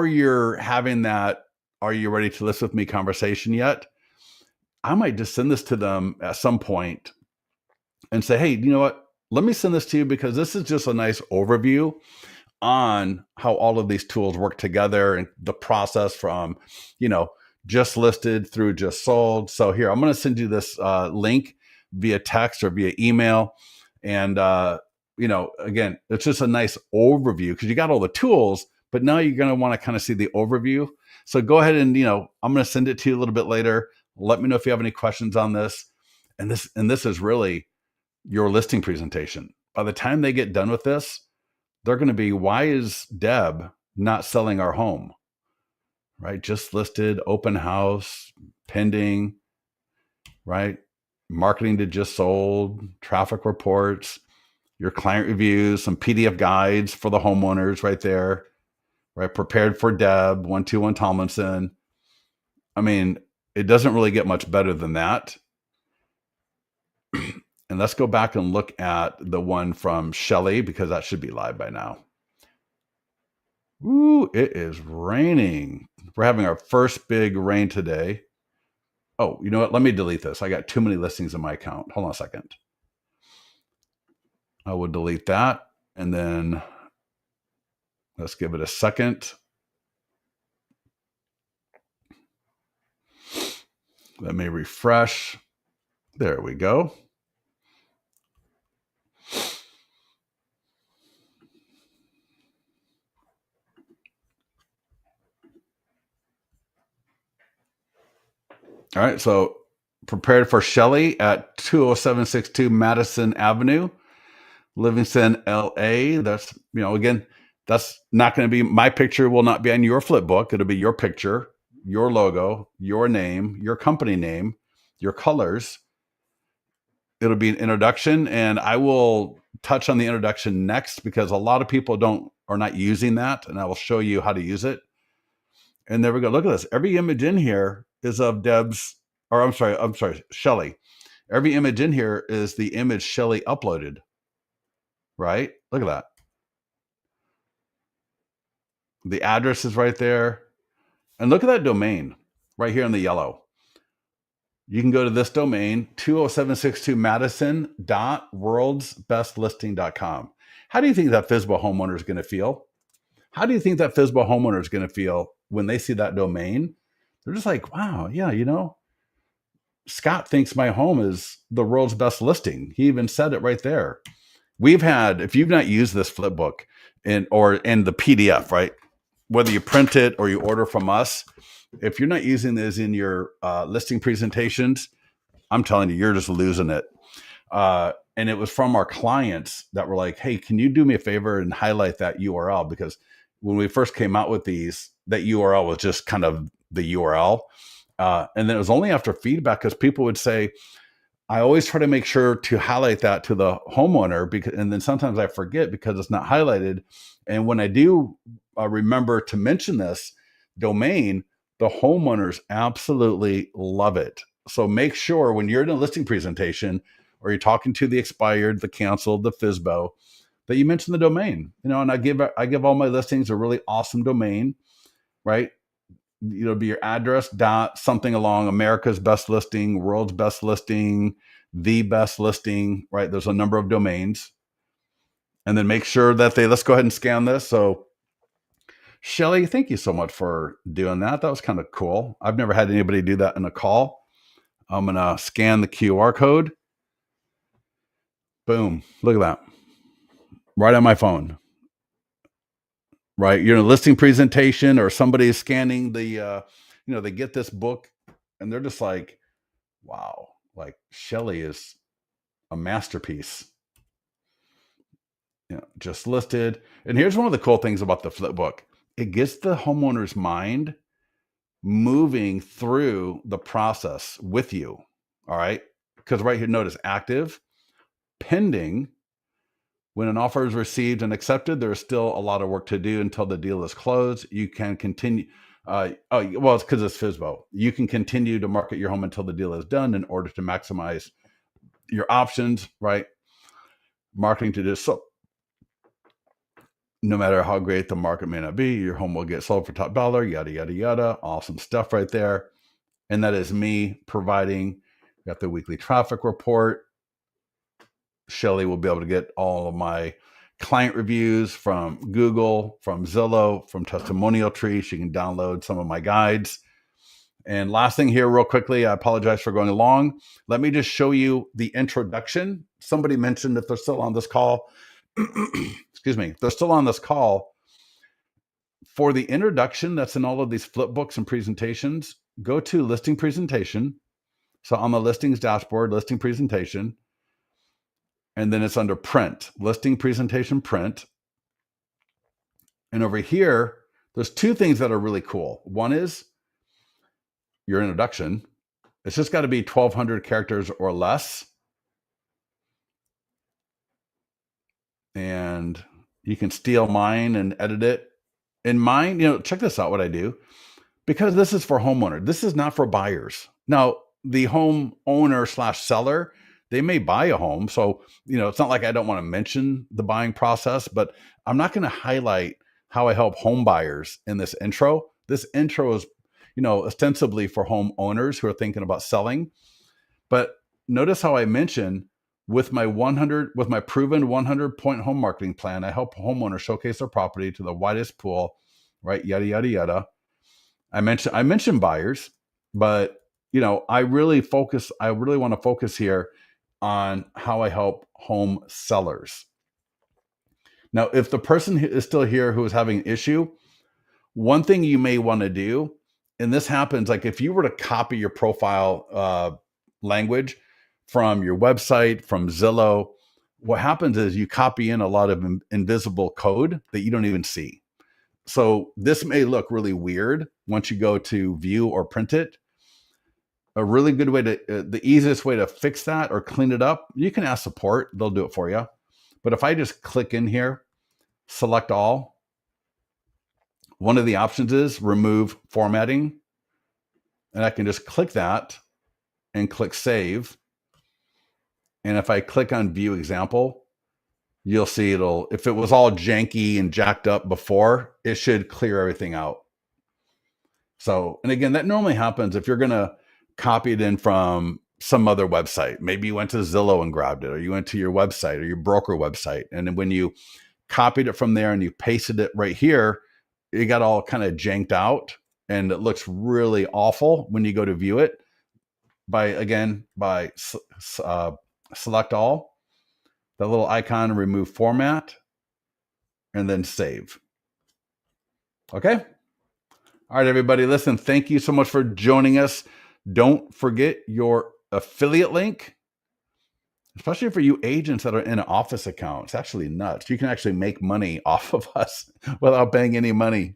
you're having that, are you ready to list with me conversation yet? I might just send this to them at some point and say, hey, you know what? Let me send this to you because this is just a nice overview on how all of these tools work together and the process from, just listed through just sold. So here, I'm going to send you this link via text or via email. And, again, it's just a nice overview because you got all the tools, but now you're going to want to kind of see the overview. So go ahead and, I'm going to send it to you a little bit later. Let me know if you have any questions on this. And this is really your listing presentation. By the time they get done with this, they're going to be, why is Deb not selling our home? Right? Just listed, open house, pending, right? Marketing to just sold, traffic reports, your client reviews, some PDF guides for the homeowners right there, right? Prepared for Deb, 121 Tomlinson. I mean, it doesn't really get much better than that. And let's go back and look at the one from Shelly because that should be live by now. Ooh, it is raining. We're having our first big rain today. Oh, you know what? Let me delete this. I got too many listings in my account. Hold on a second. I will delete that. And then let's give it a second. Let me refresh. There we go. All right, so prepared for Shelly at 20762 Madison Avenue, Livingston, LA. That's, again, that's not going to be, my picture will not be on your flip book. It'll be your picture, your logo, your name, your company name, your colors. It'll be an introduction, and I will touch on the introduction next because a lot of people are not using that, and I will show you how to use it. And there we go. Look at this. Every image in here is of Shelly. Every image in here is the image Shelly uploaded, right? Look at that. The address is right there. And look at that domain right here in the yellow. You can go to this domain, 20762 madison.worldsbestlisting.com. How do you think that FSBO homeowner is going to feel? How do you think that FSBO homeowner is going to feel when they see that domain? They're just like, wow, yeah, Scott thinks my home is the world's best listing. He even said it right there. If you've not used this flip book and the PDF, right? Whether you print it or you order from us, if you're not using this in your listing presentations, I'm telling you, you're just losing it. And it was from our clients that were like, hey, can you do me a favor and highlight that URL? Because when we first came out with these, that URL was just kind of the URL. And then it was only after feedback, because people would say, I always try to make sure to highlight that to the homeowner, because, and then sometimes I forget because it's not highlighted. And when I do remember to mention this domain, the homeowners absolutely love it. So make sure when you're in a listing presentation or you're talking to the expired, the canceled, the FSBO, that you mention the domain. And I give all my listings a really awesome domain, right? Be your address dot something along America's best listing, world's best listing, the best listing, right? There's a number of domains. And then make sure that let's go ahead and scan this. So Shelly, thank you so much for doing that. That was kind of cool. I've never had anybody do that in a call. I'm going to scan the QR code. Boom. Look at that. Right on my phone. Right. You're in a listing presentation or somebody is scanning the, they get this book and they're just like, wow, like Shelly is a masterpiece. Just listed. And here's one of the cool things about the flip book. It gets the homeowner's mind moving through the process with you. All right. Because right here, notice active, pending. When an offer is received and accepted, there's still a lot of work to do until the deal is closed. You can continue. It's because it's FSBO. You can continue to market your home until the deal is done in order to maximize your options, right? Marketing to do so. No matter how great the market may not be, your home will get sold for top dollar, yada, yada, yada. Awesome stuff right there. And that is me providing, got the weekly traffic report. Shelly will be able to get all of my client reviews from Google, from Zillow, from Testimonial Tree. She can download some of my guides. And last thing here, real quickly, I apologize for going long. Let me just show you the introduction. Somebody mentioned if they're still on this call, excuse me, they're still on this call. For the introduction that's in all of these flip books and presentations, go to listing presentation. So on the listings dashboard, listing presentation, and then it's under print, listing presentation print. And over here, there's two things that are really cool. One is your introduction. It's just got to be 1,200 characters or less. And you can steal mine and edit it. In mine, check this out, what I do. Because this is for homeowner. This is not for buyers. Now, the homeowner / seller, they may buy a home. So, it's not like I don't want to mention the buying process, but I'm not going to highlight how I help home buyers in this intro. This intro is, ostensibly for homeowners who are thinking about selling. But notice how I mentioned with my proven 100-point home marketing plan, I help homeowners showcase their property to the widest pool, right? Yada, yada, yada. I mentioned buyers, but I really want to focus here on how I help home sellers. Now, if the person is still here who is having an issue, one thing you may want to do, and this happens, like if you were to copy your profile language from your website, from Zillow, what happens is you copy in a lot of invisible code that you don't even see. So this may look really weird once you go to view or print it. A really good way the easiest way to fix that or clean it up, you can ask support, they'll do it for you. But if I just click in here, select all, one of the options is remove formatting. And I can just click that and click save. And if I click on view example, you'll see if it was all janky and jacked up before, it should clear everything out. So, and again, that normally happens if you're going to copy it in from some other website. Maybe you went to Zillow and grabbed it, or you went to your website or your broker website. And then when you copied it from there and you pasted it right here, it got all kind of janked out and it looks really awful when you go to view it by select all, that little icon, remove format, and then save. Okay. All right, everybody, listen, thank you so much for joining us. Don't forget your affiliate link, especially for you agents that are in an office account. It's actually nuts. You can actually make money off of us without paying any money.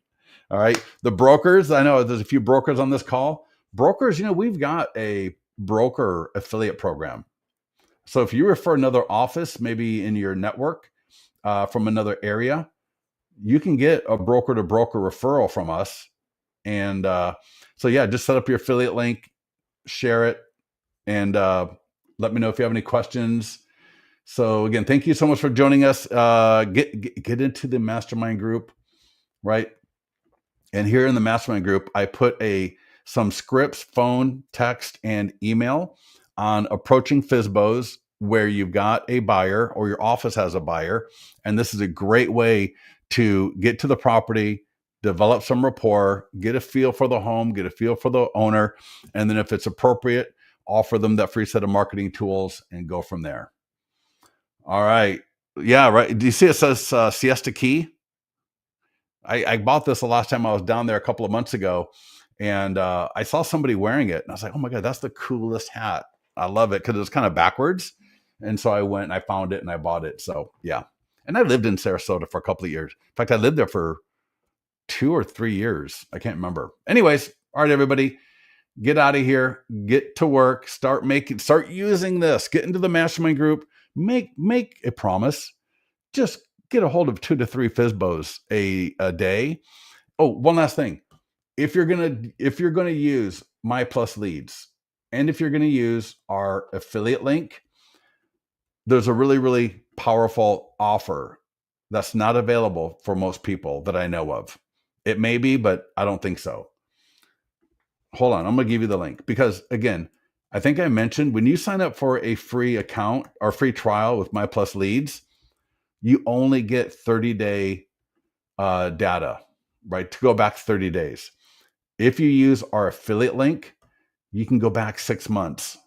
All right. The brokers, I know there's a few brokers on this call. Brokers, we've got a broker affiliate program. So if you refer another office, maybe in your network from another area, you can get a broker to broker referral from us. And so, yeah, just set up your affiliate link, share it, and let me know if you have any questions. So again, thank you so much for joining us. Get into the mastermind group, right? And here in the mastermind group, I put some scripts, phone, text, and email on approaching FSBOs where you've got a buyer or your office has a buyer. And this is a great way to get to the property, develop some rapport, get a feel for the home, get a feel for the owner. And then if it's appropriate, offer them that free set of marketing tools and go from there. All right. Yeah, right. Do you see it says Siesta Key? I bought this the last time I was down there a couple of months ago, and I saw somebody wearing it, and I was like, "Oh my God, that's the coolest hat!" I love it because it's kind of backwards, and so I went and I found it and I bought it. So yeah, and I lived in Sarasota for a couple of years. In fact, I lived there for 2 or 3 years. I can't remember. Anyways, all right, everybody, get out of here, get to work, start using this, get into the mastermind group, make a promise, just get a hold of 2 to 3 FSBOs a day. Oh, one last thing. If you're gonna use My Plus Leads, and if you're gonna use our affiliate link, there's a really, really powerful offer that's not available for most people that I know of. It may be, but I don't think so. Hold on, I'm gonna give you the link because again, I think I mentioned when you sign up for a free account or free trial with My Plus Leads, you only get 30-day data, right? To go back 30 days. If you use our affiliate link, you can go back 6 months.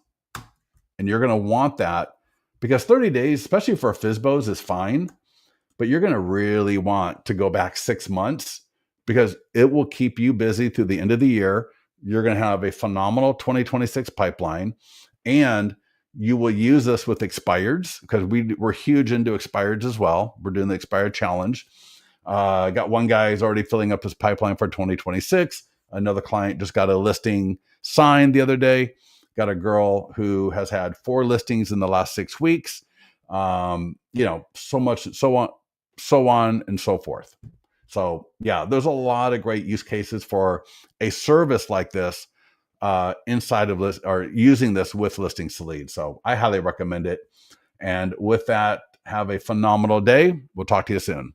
And you're going to want that because 30 days, especially for FSBOs, is fine. But you're going to really want to go back 6 months because it will keep you busy through the end of the year. You're going to have a phenomenal 2026 pipeline. And you will use this with expireds because we're huge into expireds as well. We're doing the expired challenge. Got one guy who's already filling up his pipeline for 2026. Another client just got a listing signed the other day. Got a girl who has had 4 listings in the last 6 weeks. So much, so on and so forth. So yeah, there's a lot of great use cases for a service like this inside of list or using this with Listings to Leads. So I highly recommend it. And with that, have a phenomenal day. We'll talk to you soon.